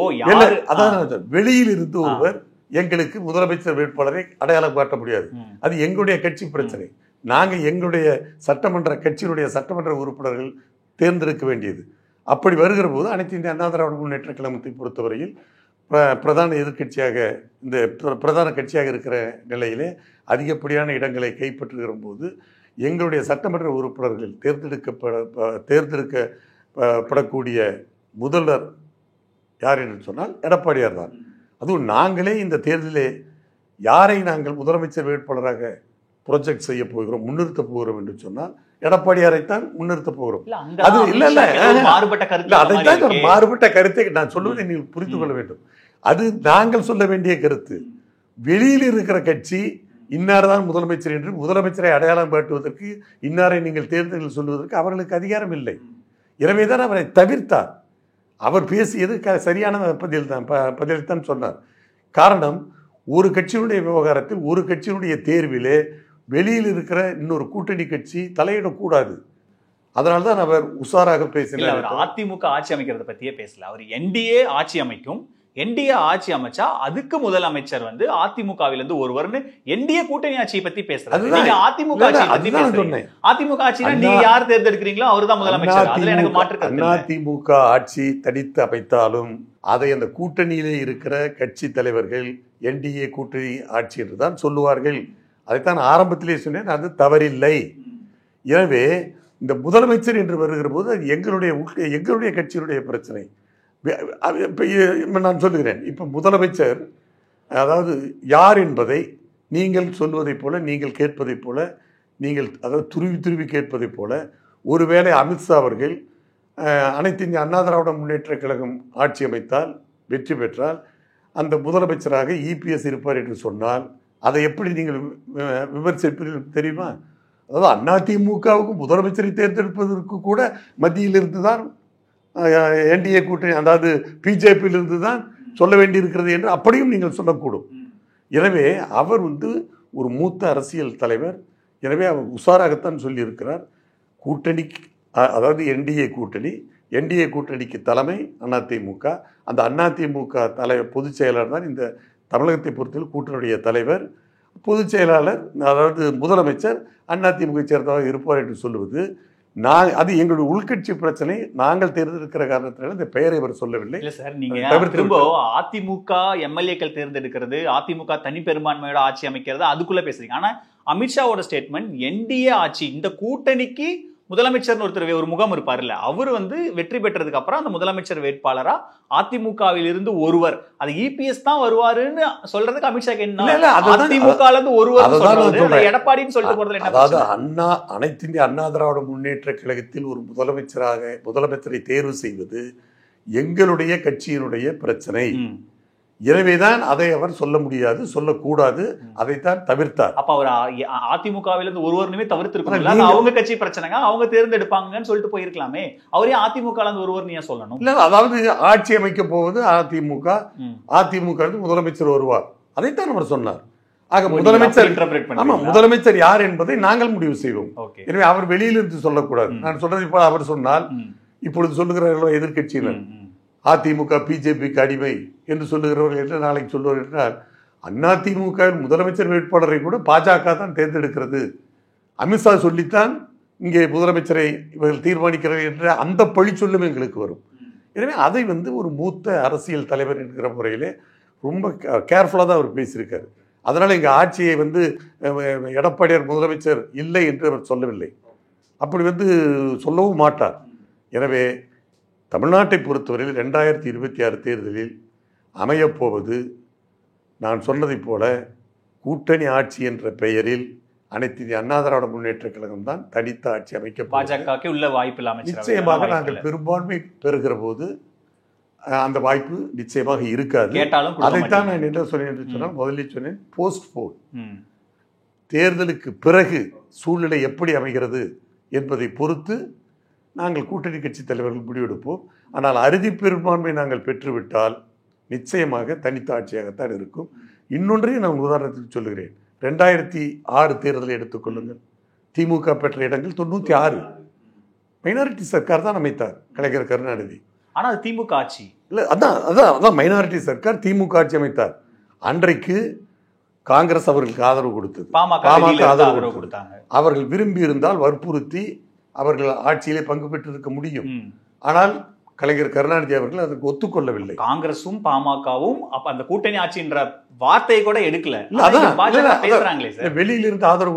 அதான் வெளியில் இருந்து ஒருவர் எங்களுக்கு முதலமைச்சர் வேட்பாளரை அடையாளம் காட்ட முடியாது. அது எங்களுடைய கட்சி பிரச்சனை. நாங்க எங்களுடைய கட்சியினுடைய சட்டமன்ற உறுப்பினர்கள் தேர்ந்தெடுக்க வேண்டியது. அப்படி வருகிற போது அனைத்து இந்திய அண்ணா திராவிட முன்னேற்ற கழகத்தை பொறுத்தவரையில் பிரதான எதிர்கட்சியாக, இந்த பிரதான கட்சியாக இருக்கிற நிலையிலே அதிகப்படியான இடங்களை கைப்பற்றுகிற போது எங்களுடைய சட்டமன்ற உறுப்பினர்கள் தேர்ந்தெடுக்கப்படக்கூடிய முதல்வர் யார் என்று சொன்னால் எடப்பாடியார் தான். அதுவும் நாங்களே இந்த தேர்தலிலே யாரை நாங்கள் முதலமைச்சர் வேட்பாளராக ப்ரொஜெக்ட் செய்ய போகிறோம், முன்னிறுத்த போகிறோம் என்று சொன்னால் எடப்பாடியாரைத்தான் முன்னிறுத்த போகிறோம். அது அதைத்தான் மாறுபட்ட கருத்தை நான் சொல்லுவதை நீங்கள் புரிந்து கொள்ள வேண்டும். அது நாங்கள் சொல்ல வேண்டிய கருத்து. வெளியில் இருக்கிற கட்சி இன்னார்தான் முதலமைச்சர் என்று முதலமைச்சரை அடையாளம் காட்டுவதற்கு, இன்னாரை நீங்கள் தேர்தலில் சொல்வதற்கு அவர்களுக்கு அதிகாரம் இல்லை. எனவேதான் அவரை தவிர்த்தார். அவர் பேசியது சரியான பதில்தான் சொன்னார். காரணம், ஒரு கட்சியினுடைய விவகாரத்தில் ஒரு கட்சியினுடைய தேர்விலே வெளியில் இருக்கிற இன்னொரு கூட்டணி கட்சி தலையிடக்கூடாது. அதனால்தான் அவர் உஷாராக பேசினார். அவர் அதிமுக ஆட்சி அமைக்கிறத பத்தியே பேசல. அவர் என்டிஏ ஆட்சி அமைக்கும், என்டிஏ ஆட்சி அமைச்சா அதுக்கு முதலமைச்சர் அதிமுகவிலிருந்து ஒருவர்னு என்டிஏ கூட்டணி ஆட்சியை பத்தி பேசுறாரு. நீங்க அதிமுக ஆட்சியை பத்தி பேசுறீங்க. அதிமுக ஆட்சினா நீங்க யார் தேர்ந்தெடுக்கிறீங்களோ அவர்தான் முதலமைச்சர். அதுல எனக்கு மாற்று கருத்து. அதிமுக ஆட்சி தடித்து அமைத்தாலும் அதை அந்த கூட்டணியிலே இருக்கிற கட்சி தலைவர்கள் என்டிஏ கூட்டணி ஆட்சி என்றுதான் சொல்லுவார்கள். அதைத்தான் ஆரம்பத்திலே சொன்னேன், அது தவறில்லை. எனவே இந்த முதலமைச்சர் என்று வருகிற போது அது எங்களுடைய கட்சியினுடைய பிரச்சனை. நான் சொல்லுகிறேன், இப்போ முதலமைச்சர் அதாவது யார் என்பதை நீங்கள் சொல்வதைப் போல, நீங்கள் கேட்பதைப் போல, நீங்கள் அதாவது துருவி கேட்பதைப் போல, ஒருவேளை அமித்ஷா அவர்கள் அனைத்து இந்திய அண்ணா திராவிட முன்னேற்ற கழகம் ஆட்சி அமைத்தால், வெற்றி பெற்றால் அந்த முதலமைச்சராக இபிஎஸ் இருப்பார் என்று சொன்னால் அதை எப்படி நீங்கள் விமர்சிப்பீர்கள் தெரியுமா? அதாவது அதிமுகவுக்கு முதலமைச்சரை தேர்ந்தெடுப்பதற்கு கூட மத்தியிலிருந்து தான் என்டிஏ கூட்டணி, அதாவது பிஜேபியிலிருந்து தான் சொல்ல வேண்டியிருக்கிறது என்று அப்படியும் நீங்கள் சொல்லக்கூடும். எனவே அவர் ஒரு மூத்த அரசியல் தலைவர். எனவே அவர் உஷாராகத்தான் சொல்லியிருக்கிறார். கூட்டணிக்கு, அதாவது என்டிஏ கூட்டணிக்கு தலைமை அதிமுக. அந்த அதிமுக பொதுச் செயலாளர் தான் இந்த தமிழகத்தை பொறுத்தவரை கூட்டணியுடைய தலைவர். பொதுச் செயலாளர், அதாவது முதலமைச்சர் அதிமுக சேர்ந்தவராக இருப்பார் என்று சொல்லுவது அது எங்களுடைய உள்கட்சி பிரச்சனை. நாங்கள் தேர்ந்தெடுக்கிற காரணத்தினால இந்த பெயரை இவர் சொல்லவில்லை. இல்ல சார், நீங்க திரும்ப அதிமுக எம்எல்ஏக்கள் தேர்ந்தெடுக்கிறது, அதிமுக தனிப்பெரும்பான்மையோட ஆட்சி அமைக்கிறது, அதுக்குள்ள பேசுறீங்க. ஆனா அமித்ஷாவோட ஸ்டேட்மெண்ட் என்டிஏ ஆட்சி, இந்த கூட்டணிக்கு முதலமைச்சர் ஒருத்தர் ஒரு முகம் இருப்பாருல்ல, அவர் வெற்றி பெற்றதுக்கு அப்புறம் அந்த முதலமைச்சர் வேட்பாளரா அதிமுகவில் இருந்து ஒருவர், அது இபிஎஸ் தான் வருவாருன்னு சொல்றதுக்கு அமித்ஷாக்கு என்ன? அதிமுகல இருந்து ஒருவர் எடப்பாடின்னு சொல்லிட்டு போறது என்ன? அதாவது அனைத்து இந்திய அண்ணா திராவிட முன்னேற்ற கழகத்தில் ஒரு முதலமைச்சரை தேர்வு செய்வது எங்களுடைய கட்சியினுடைய பிரச்சனை. எனவேதான் அதை அவர் சொல்ல முடியாது, சொல்லக்கூடாது, அதைத்தான் தவிர்த்தார். அப்ப அவர் அதிமுகவிலிருந்து ஒருவருமே தவிர்த்திருக்கணும். அவங்க கட்சி பிரச்சனைங்க, அவங்க தேர்ந்தெடுப்பாங்கன்னு சொல்லிட்டு போயிருக்கலாமே. அவரே அதிமுக ஒருவர் நீ சொல்லணும். இல்ல, அதாவது ஆட்சி அமைக்க போவது அதிமுக முதலமைச்சர் வருவார், அதைத்தான் அவர் சொன்னார். ஆக முதலமைச்சர் யார் என்பதை நாங்கள் முடிவு செய்வோம். எனவே அவர் வெளியிலிருந்து சொல்லக்கூடாது. நான் சொல்றது இப்போ அவர் சொன்னால் இப்பொழுது சொல்லுகிறார்களோ எதிர்கட்சியினர் அதிமுக பிஜேபிக்கு அடிமை என்று சொல்லுகிறவர்கள் என்று நாளைக்கு சொல்லுவார்கள் என்றால், அதிமுக முதலமைச்சர் வேட்பாளரை கூட பாஜக தான் தேர்ந்தெடுக்கிறது, அமித்ஷா சொல்லித்தான் இங்கே முதலமைச்சரை இவர்கள் தீர்மானிக்கிறார்கள் என்ற அந்த பழி சொல்லும் எங்களுக்கு வரும். எனவே அதை ஒரு மூத்த அரசியல் தலைவர் என்கிற முறையிலே ரொம்ப கேர்ஃபுல்லாக தான் அவர் பேசியிருக்காரு. அதனால் எங்கள் ஆட்சியை எடப்பாடியார் முதலமைச்சர் இல்லை என்று அவர் சொல்லவில்லை, அப்படி சொல்லவும் மாட்டார். எனவே தமிழ்நாட்டை பொறுத்தவரையில் 2026 தேர்தலில் அமையப்போவது நான் சொன்னதைப் போல கூட்டணி ஆட்சி என்ற பெயரில் அனைத்து இந்திய அண்ணா திராவிட முன்னேற்ற கழகம் தான் தனித்த ஆட்சி அமைக்க பாஜக உள்ள வாய்ப்பு நிச்சயமாக நாங்கள் பெரும்பான்மை பெறுகிற போது அந்த வாய்ப்பு நிச்சயமாக இருக்காது. அதைத்தான் நான் என்ன சொன்னேன் என்று சொன்னால், முதலில் சொன்னேன், போஸ்ட் போல் தேர்தலுக்கு பிறகு சூழ்நிலை எப்படி அமைகிறது என்பதை பொறுத்து நாங்கள் கூட்டணி கட்சி தலைவர்கள் முடிவெடுப்போம். ஆனால் அறுதி பெரும்பான்மை நாங்கள் பெற்றுவிட்டால் நிச்சயமாக தனித்த ஆட்சியாகத்தான் இருக்கும். இன்னொன்றையும் நான் உதாரணத்துக்கு சொல்லுகிறேன். 2006 தேர்தலை எடுத்துக்கொள்ளுங்கள். திமுக பெற்ற இடங்கள் 96. மைனாரிட்டி சர்க்கார் தான் அமைத்தார் கலைஞர் கருணாநிதி. ஆனால் திமுக ஆட்சி இல்லை, அதான் மைனாரிட்டி சர்க்கார் திமுக ஆட்சி அமைத்தார். அன்றைக்கு காங்கிரஸ் அவர்களுக்கு ஆதரவு கொடுத்தது, பாமக ஆதரவு கொடுத்தாங்க. அவர்கள் விரும்பி இருந்தால் வற்புறுத்தி அவர்கள் ஆட்சியிலே பங்கு பெற்றிருக்க முடியும். ஆனால் கலைஞர் கருணாநிதி அவர்கள் அதற்கு ஒத்துக்கொள்ளவில்லை. காங்கிரசும் பாமகவும் அந்த கூட்டணி ஆட்சின்ற வார்த்தையை கூட எடுக்கல. வெளியிலிருந்து ஆதரவு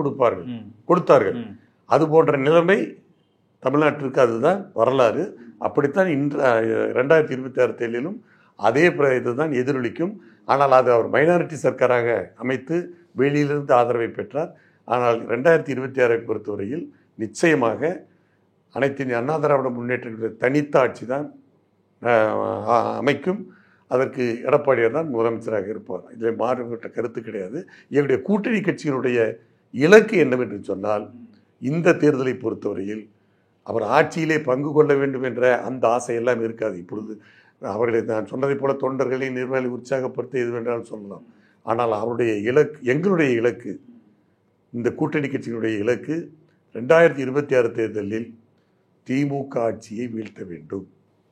கொடுத்தார்கள். அது போன்ற நிலைமை தமிழ்நாட்டிற்கு அதுதான் வரலாறு. அப்படித்தான் 2026 தேர்தலிலும் அதே இதுதான் எதிரொலிக்கும். ஆனால் அது அவர் மைனாரிட்டி சர்க்காராக அமைத்து வெளியிலிருந்து ஆதரவை பெற்றார். ஆனால் 2026 பொறுத்தவரையில் நிச்சயமாக அனைத்து இந்திய அண்ணா திராவிட முன்னேற்ற தனித்த ஆட்சி தான் அமைக்கும். அதற்கு எடப்பாடியார் தான் முதலமைச்சராக இருப்பார். இதில் மாறுபட்ட கருத்து கிடையாது. எங்களுடைய கூட்டணி கட்சியினுடைய இலக்கு என்னவென்று சொன்னால், இந்த தேர்தலை பொறுத்தவரையில் அவர் ஆட்சியிலே பங்கு கொள்ள வேண்டும் என்ற அந்த ஆசையெல்லாம் இருக்காது. இப்பொழுது அவர்களை நான் சொன்னதை போல தொண்டர்களை நிர்வாகிகளை உற்சாகப்படுத்த எது வேண்டாலும் சொல்லலாம். ஆனால் அவருடைய இலக்கு, எங்களுடைய இலக்கு, இந்த கூட்டணி கட்சியினுடைய இலக்கு 2026 தேர்தலில் திமுக ஆட்சியை வீழ்த்த வேண்டும்.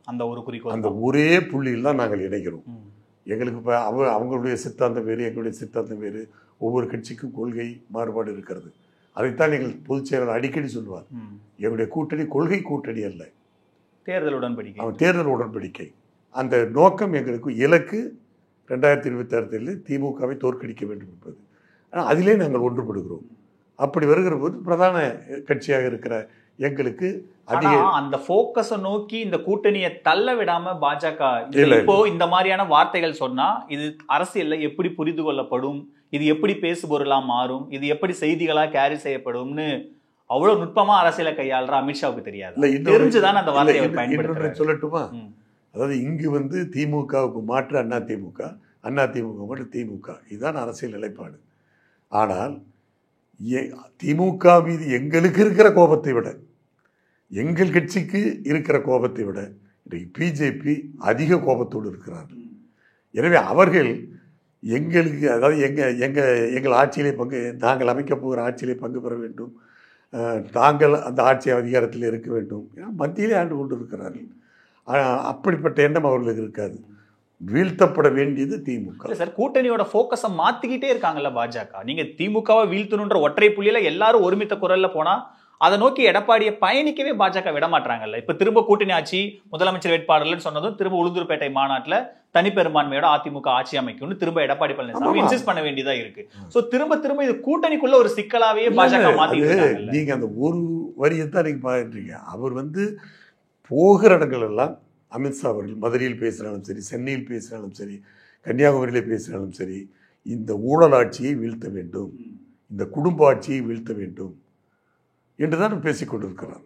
அந்த ஒரு குறிக்கோள், அந்த ஒரே புள்ளியில் தான் நாங்கள் இணைகிறோம். எங்களுக்கு இப்போ அவங்களுடைய சித்தாந்தம் வேறு, எங்களுடைய சித்தாந்தம் வேறு. ஒவ்வொரு கட்சிக்கும் கொள்கை மாறுபாடு இருக்கிறது. அதைத்தான் எங்கள் பொதுச் செயலாளர் அடிக்கடி சொல்வார். எங்களுடைய கூட்டணி கொள்கை கூட்டணி அல்ல, தேர்தல் உடன்படிக்கை. தேர்தல் உடன்படிக்கை. அந்த நோக்கம் எங்களுக்கு இலக்கு 2026 தேர்தலில் திமுகவை தோற்கடிக்க வேண்டும் என்பது. ஆனால் அதிலே நாங்கள் ஒன்றுபடுகிறோம். அப்படி வருகிற போது பிரதான கட்சியாக இருக்கிற எங்களுக்கு அந்த போக்கஸை நோக்கி இந்த கூட்டணியை தள்ள விடாம பாஜக இப்போ இந்த மாதிரியான வார்த்தைகள் சொன்னா இது அரசியல்ல எப்படி புரிந்து கொள்ளப்படும், இது எப்படி பேசு பொருளா மாறும், இது எப்படி செய்திகளா கேரி செய்யப்படும்னு அவ்வளவு நுட்பமா அரசியலை கையாளுற அமித்ஷாவுக்கு தெரியாது. தெரிஞ்சுதான் அந்த வார்த்தையை பயன்படுத்துறேன். சொல்லட்டுமா? அதாவது இங்கு திமுகவுக்கு மாற்று அதிமுக, அதிமுக மட்டும் திமுக, இதுதான் அரசியல் நிலைப்பாடு. ஆனால் திமுக மீது எங்களுக்கு இருக்கிற கோபத்தை விட, எங்கள் கட்சிக்கு இருக்கிற கோபத்தை விட இன்றைக்கு பிஜேபி அதிக கோபத்தோடு இருக்கிறார்கள். எனவே அவர்கள் எங்களுக்கு, அதாவது எங்கள் ஆட்சியிலே நாங்கள் அமைக்கப் போகிற ஆட்சியிலே பங்கு பெற வேண்டும், தாங்கள் அந்த ஆட்சி அதிகாரத்தில் இருக்க வேண்டும், மத்தியிலே ஆண்டு கொண்டு இருக்கிறார்கள். அப்படிப்பட்ட எண்ணம் அவர்களுக்கு இருக்காது. வீழ்த்தப்பட வேண்டியது திமுக. சார், கூட்டணியோட போக்கஸை மாத்திக்கிட்டே இருக்காங்கல்ல பாஜக. நீங்க திமுகவை வீழ்த்தணுன்ற ஒற்றை புள்ளியில எல்லாரும் ஒருமித்த குரல்ல போனா அதை நோக்கி எடப்பாடியை பயணிக்கவே பாஜக விட மாட்டாங்கல்ல. இப்ப திரும்ப கூட்டணி ஆட்சி முதலமைச்சர் வேட்பாளர்னு சொன்னதும் திரும்ப உளுந்தூர்பேட்டை மாநாட்டுல தனிப்பெரும்பான்மையோட அதிமுக ஆட்சி அமைக்கும்னு திரும்ப எடப்பாடி பழனிசாமி இன்சிஸ்ட் பண்ண வேண்டியதா இருக்கு. சோ திரும்ப திரும்ப இது கூட்டணிக்குள்ள ஒரு சிக்கலாவே பாஜக மாத்திட்டு. நீங்க அந்த ஒரு வரியை தான் நீங்க பாத்துறீங்க. அவர் போகிற இடங்கள் எல்லாம் அமித்ஷா அவர்கள் மதுரையில் பேசினாலும் சரி, சென்னையில் பேசினாலும் சரி, கன்னியாகுமரியிலே பேசினாலும் சரி, இந்த ஊழல் ஆட்சியை வீழ்த்த வேண்டும், இந்த குடும்ப ஆட்சியை வீழ்த்த வேண்டும் என்றுதான் பேசிக் கொண்டிருக்கிறார்.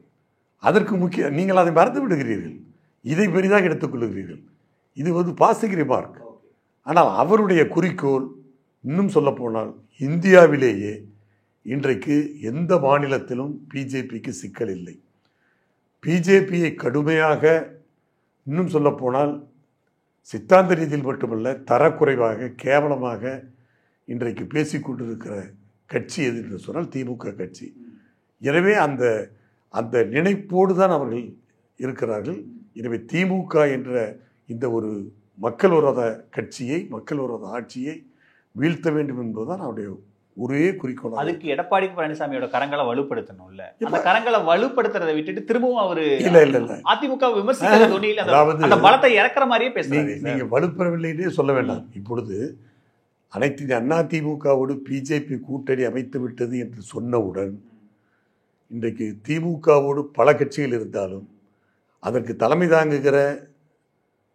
அதற்கு முக்கிய நீங்கள் அதை மறந்து விடுகிறீர்கள், இதை பெரிதாக எடுத்துக்கொள்கிறீர்கள். இது பாசிட்டிவ் ரிமார்க். ஆனால் அவருடைய குறிக்கோள் இன்னும் சொல்ல போனால் இந்தியாவிலேயே இன்றைக்கு எந்த மாநிலத்திலும் பிஜேபிக்கு சிக்கல் இல்லை. பிஜேபியை கடுமையாக, இன்னும் சொல்ல போனால் சித்தாந்த ரீதியில் மட்டுமல்ல தரக்குறைவாக கேவலமாக இன்றைக்கு பேசிக்கொண்டிருக்கிற கட்சி எது என்று சொன்னால் திமுக கட்சி. எனவே அந்த அந்த நினைப்போடு தான் அவர்கள் இருக்கிறார்கள். எனவே திமுக என்ற இந்த ஒரு மக்கள் விரோத கட்சியை, மக்கள் விரோத ஆட்சியை வீழ்த்த வேண்டும் என்பதுதான் அவருடைய ஒரே குறிக்கோள். அதுக்கு எடப்பாடி பழனிசாமியோட கரங்களை வலுப்படுத்தணும்ல. அந்த கரங்களை வலுப்படுத்துறதை விட்டுட்டு திரும்பவும் அவரு இல்ல அதிமுக விமர்சிக்கிற துணியில் அந்த பலத்தை இறக்குற மாதிரியே பேசுறாங்க. நீங்க வலுப்பெறவில்லைன்னே சொல்ல வேண்டாம். இப்பொழுது அனைத்து அதிமுகவோடு பிஜேபி கூட்டணி அமைத்து விட்டது என்று சொன்னவுடன் இன்றைக்கு திமுகவோடு பல கட்சிகள் இருந்தாலும் அதற்கு தலைமை தாங்குகிற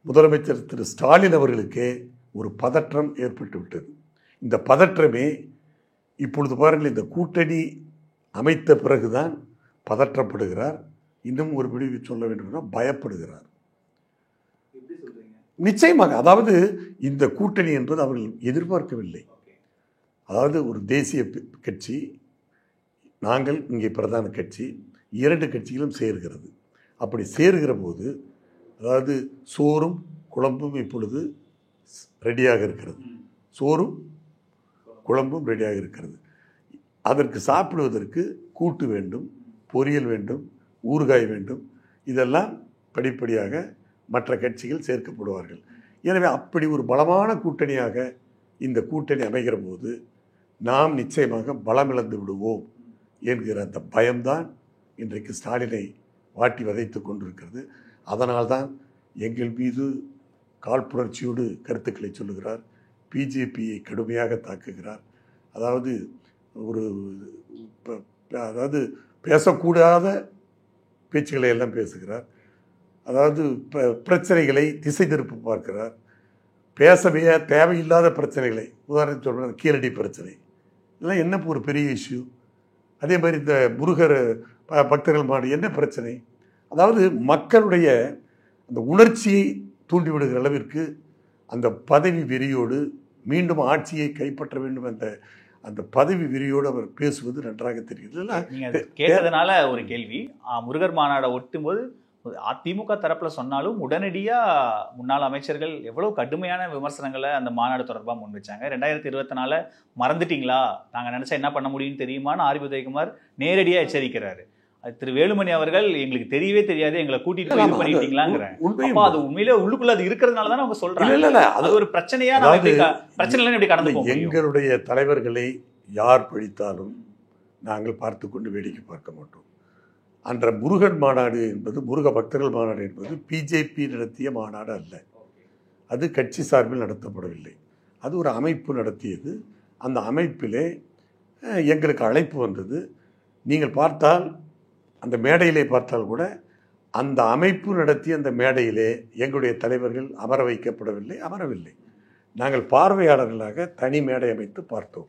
முதலமைச்சர் திரு ஸ்டாலின் அவர்களுக்கே ஒரு பதற்றம் ஏற்பட்டு விட்டது. இந்த பதற்றமே இப்பொழுது பாருங்கள், இந்த கூட்டணி அமைத்த பிறகுதான் பதற்றப்படுகிறார். இன்னும் ஒரு பிடிவு சொல்ல வேண்டும் என்றால் பயப்படுகிறார். நிச்சயமாக, அதாவது இந்த கூட்டணி என்பது அவர்கள் எதிர்பார்க்கவில்லை. அதாவது ஒரு தேசிய கட்சி, நாங்கள் இங்கே பிரதான கட்சி, இரண்டு கட்சிகளும் சேர்கிறது. அப்படி சேர்கிற போது அதாவது சோறும் குழம்பும் இப்பொழுது ரெடியாக இருக்கிறது. சோறும் குழம்பும் ரெடியாக இருக்கிறது. அதற்கு சாப்பிடுவதற்கு கூட்டு வேண்டும், பொரியல் வேண்டும், ஊறுகாய் வேண்டும். இதெல்லாம் படிப்படியாக மற்ற கட்சிகள் சேர்க்கப்படுவார்கள். எனவே அப்படி ஒரு பலமான கூட்டணியாக இந்த கூட்டணி அமைகிற போது நாம் நிச்சயமாக பலமிழந்து விடுவோம் என்கிற அந்த பயம்தான் இன்றைக்கு ஸ்டாலினை வாட்டி வதைத்து கொண்டிருக்கிறது. அதனால்தான் எங்கள் மீது காழ்ப்புணர்ச்சியோடு கருத்துக்களை சொல்லுகிறார், பிஜேபியை கடுமையாக தாக்குகிறார். அதாவது அதாவது பேசக்கூடாத பேச்சுக்களை எல்லாம் பேசுகிறார். அதாவது பிரச்சனைகளை திசை திருப்பி பார்க்கிறார். பேசவே தேவையில்லாத பிரச்சனைகளை, உதாரணத்துக்கு சொல்கிற கீழடி பிரச்சனை, இதெல்லாம் என்ன ஒரு பெரிய இஷ்யூ. அதே மாதிரி இந்த முருகர் பக்தர்கள் மாடு என்ன பிரச்சனை. அதாவது மக்களுடைய அந்த உணர்ச்சியை தூண்டிவிடுகிற அளவிற்கு அந்த பதவி வெறியோடு மீண்டும் ஆட்சியை கைப்பற்ற வேண்டும் என்ற அந்த பதவி வெறியோடு அவர் பேசுவது நன்றாக தெரிகிறது. கேட்டதுனால ஒரு கேள்வி, முருகர் மாநாடை ஒட்டும்போது அதிமுக தரப்புல சொன்னாலும் உடனடியா முன்னாள் அமைச்சர்கள் எவ்வளவு கடுமையான விமர்சனங்களை அந்த மாநாடு தொடர்பாக முன் வச்சாங்க. 2024 மறந்துட்டீங்களா, நாங்க நினைச்சா என்ன பண்ண முடியும்னு தெரியுமான்னு ஆர். உதயகுமார் நேரடியா எச்சரிக்கிறாரு. திரு வேலுமணி அவர்கள் எங்களுக்கு தெரியவே தெரியாது, எங்களை கூட்டிட்டு இது பண்ணிட்டீங்களாங்கிறேன். அது உண்மையிலே உள்ளுக்குள்ள அது இருக்கிறதுனால தானே அவங்க சொல்றாங்க. அது ஒரு பிரச்சனையா பிரச்சனை எப்படி கடந்து போகும். எங்களுடைய தலைவர்களை யார் பழித்தாலும் நாங்கள் பார்த்து கொண்டு வேடிக்கை பார்க்க மாட்டோம். அன்ற முருகன் மாநாடு என்பது, முருக பக்தர்கள் மாநாடு என்பது பிஜேபி நடத்திய மாநாடு அல்ல. அது கட்சி சார்பில் நடத்தப்படவில்லை. அது ஒரு அமைப்பு நடத்தியது. அந்த அமைப்பிலே எங்களுக்கு அழைப்பு வந்தது. நீங்கள் பார்த்தால் அந்த மேடையிலே பார்த்தால் கூட அந்த அமைப்பு நடத்திய அந்த மேடையிலே எங்களுடைய தலைவர்கள் அமர வைக்கப்படவில்லை, அமரவில்லை. நாங்கள் பார்வையாளர்களாக தனி மேடை அமைத்து பார்த்தோம்.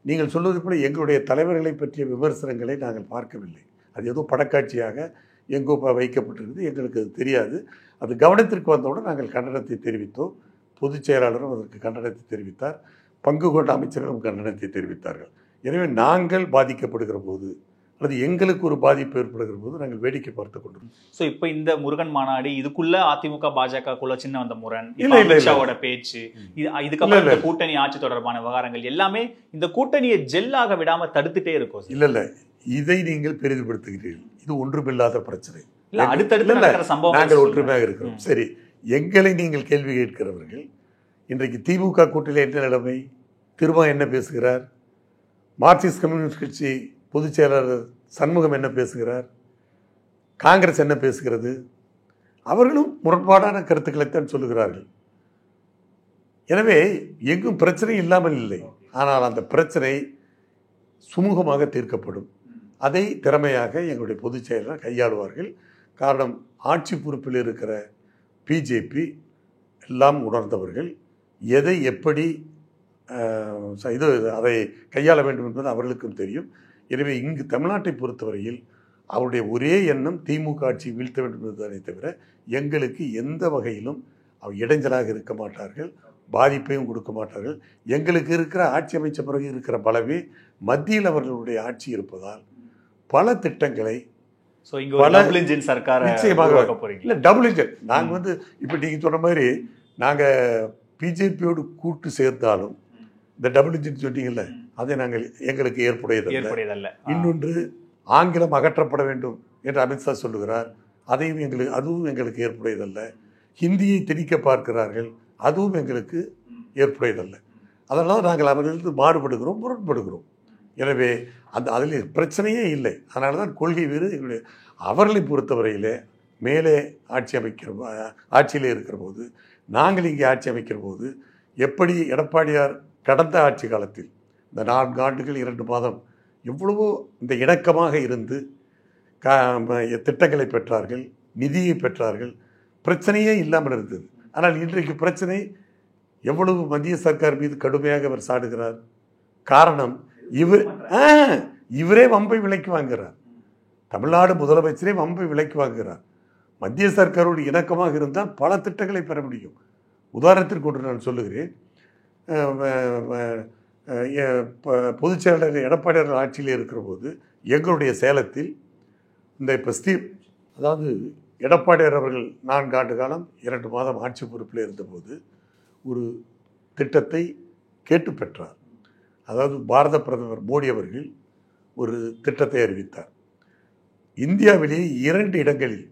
நீங்கள் சொல்வது போல எங்களுடைய தலைவர்களை பற்றிய விமர்சனங்களை நாங்கள் பார்க்கவில்லை. அது ஏதோ படக்காட்சியாக எங்கோ வைக்கப்பட்டிருக்குது, எங்களுக்கு அது தெரியாது. அது கவனத்திற்கு வந்தவுடன் நாங்கள் கண்டனத்தை தெரிவித்தோம். பொதுச் செயலாளரும் அதற்கு கண்டனத்தை தெரிவித்தார். பங்கு கொண்ட அமைச்சர்களும் கண்டனத்தை தெரிவித்தார்கள். எனவே நாங்கள் பாதிக்கப்படுகிற போது அல்லது எங்களுக்கு ஒரு பாதிப்பு ஏற்படுகிற போது நாங்கள் வேடிக்கை பார்த்து கொண்டிருக்கோம். ஸோ இப்போ இந்த முருகன் மாநாடு, இதுக்குள்ள அதிமுக பாஜகக்குள்ள சின்ன வந்த முரண், அமித்ஷாவோட பேச்சு, இதுக்கப்புறம் இந்த கூட்டணி ஆட்சி தொடர்பான விவகாரங்கள் எல்லாமே இந்த கூட்டணியை ஜெல்லாக விடாம தடுத்துட்டே இருக்கும். இல்ல இதை நீங்கள் பெரிதுபடுத்துகிறீர்கள். இது ஒன்றுமில்லாத பிரச்சனை. நாங்கள் ஒற்றுமையாக இருக்கிறோம். சரி, எங்களை நீங்கள் கேள்வி கேட்கிறவர்கள் இன்றைக்கு திமுக கூட்டணியில் என்ன நிலைமை, திரும்ப என்ன பேசுகிறார்? மார்க்சிஸ்ட் கம்யூனிஸ்ட் கட்சி பொதுச் செயலாளர் சண்முகம் என்ன பேசுகிறார், காங்கிரஸ் என்ன பேசுகிறது, அவர்களும் முரண்பாடான கருத்துக்களைத்தான் சொல்லுகிறார்கள். எனவே எங்கும் பிரச்சனை இல்லாமல் இல்லை. ஆனால் அந்த பிரச்சனை சுமூகமாக தீர்க்கப்படும். அதை திறமையாக எங்களுடைய பொதுச் செயலர் கையாளுவார்கள். காரணம், ஆட்சி பொறுப்பில் இருக்கிற பிஜேபி எல்லாம் உணர்ந்தவர்கள். எதை எப்படி அதை கையாள வேண்டும் என்பது அவர்களுக்கும் தெரியும். எனவே இங்கு தமிழ்நாட்டை பொறுத்தவரையில் அவருடைய ஒரே எண்ணம் திமுக ஆட்சி வீழ்த்த வேண்டும் என்பதை தவிர எங்களுக்கு எந்த வகையிலும் அவர் இடைஞ்சலாக இருக்க மாட்டார்கள், பாதிப்பையும் கொடுக்க மாட்டார்கள். எங்களுக்கு இருக்கிற ஆட்சி அமைச்ச பிறகு இருக்கிற பலமே மத்தியில் அவர்களுடைய ஆட்சி இருப்பதால் பல திட்டங்களை நிச்சயமாக இல்லை டபுள் இன்ஜின். நாங்கள் இப்போ நீங்கள் சொன்ன மாதிரி நாங்கள் பிஜேபியோடு கூட்டு சேர்ந்தாலும் இந்த டபுள் இன்ஜின் சொன்னீங்கல்ல, அதை நாங்கள் எங்களுக்கு ஏற்புடையதல்ல. இன்னொன்று, ஆங்கிலம் அகற்றப்பட வேண்டும் என்று அமித்ஷா சொல்லுகிறார், அதுவும் எங்களுக்கு ஏற்புடையதல்ல. ஹிந்தியை திணிக்க பார்க்கிறார்கள், அதுவும் எங்களுக்கு ஏற்புடையதல்ல. அதனால் நாங்கள் அவர்களிருந்து மாறுபடுகிறோம், முரண்படுகிறோம். எனவே அதில் பிரச்சனையே இல்லை. அதனால தான் கொள்கை வேறு. எங்களுடைய அவர்களை பொறுத்தவரையிலே மேலே ஆட்சியிலே இருக்கிற போது, நாங்கள் இங்கே ஆட்சி அமைக்கிற போது எப்படி எடப்பாடியார் கடந்த ஆட்சி காலத்தில் இந்த 4 ஆண்டுகள் 2 மாதம் எவ்வளவோ இந்த இணக்கமாக இருந்து திட்டங்களை பெற்றார்கள், நிதியை பெற்றார்கள், பிரச்சனையே இல்லாமல் இருந்தது. ஆனால் இன்றைக்கு பிரச்சனை எவ்வளவு மத்திய சர்க்கார் மீது கடுமையாக அவர் சாடுகிறார். காரணம், இவரே வம்பை விலைக்கு வாங்குகிறார். தமிழ்நாடு முதலமைச்சரே வம்பை விலைக்கு வாங்குகிறார். மத்திய சர்க்காரோடு இணக்கமாக இருந்தால் பல திட்டங்களை பெற முடியும். உதாரணத்திற்கு ஒன்று நான் சொல்லுகிறேன். பொதுச் செயலாளர் எடப்பாடியார் ஆட்சியில் இருக்கிற போது எங்களுடைய சேலத்தில் இந்த இப்போ அதாவது எடப்பாடியார் அவர்கள் 4 ஆண்டு காலம் 2 மாதம் ஆட்சி பொறுப்பில் இருந்தபோது ஒரு திட்டத்தை கேட்டு பெற்றார். அதாவது பாரத பிரதமர் மோடி அவர்கள் ஒரு திட்டத்தை அறிவித்தார். இந்தியாவிலேயே 2 இடங்களில்,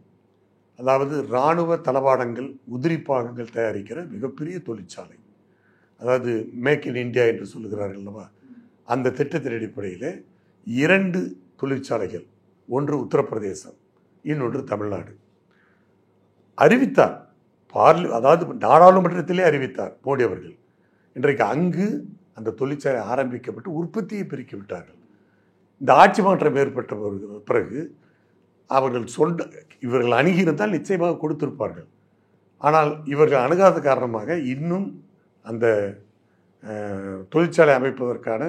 அதாவது இராணுவ தளவாடங்கள், உதிரி பாகங்கள் தயாரிக்கிற மிகப்பெரிய தொழிற்சாலை, அதாவது மேக் இன் இந்தியா என்று சொல்லுகிறார்கள் அல்லவா, அந்த திட்டத்தின் அடிப்படையில் 2 தொழிற்சாலைகள், ஒன்று உத்தரப்பிரதேசம், இன்னொன்று தமிழ்நாடு அறிவித்தார். அதாவது நாடாளுமன்றத்திலே அறிவித்தார் மோடி அவர்கள். இன்றைக்கு அங்கு அந்த தொழிற்சாலை ஆரம்பிக்கப்பட்டு உற்பத்தியை பெருக்கி விட்டார்கள். இந்த ஆட்சி மாற்றம் ஏற்பட்ட பிறகு அவர்கள் இவர்கள் அணுகியிருந்தால் நிச்சயமாக கொடுத்திருப்பார்கள். ஆனால் இவர்கள் அணுகாத காரணமாக இன்னும் அந்த தொழிற்சாலை அமைப்பதற்கான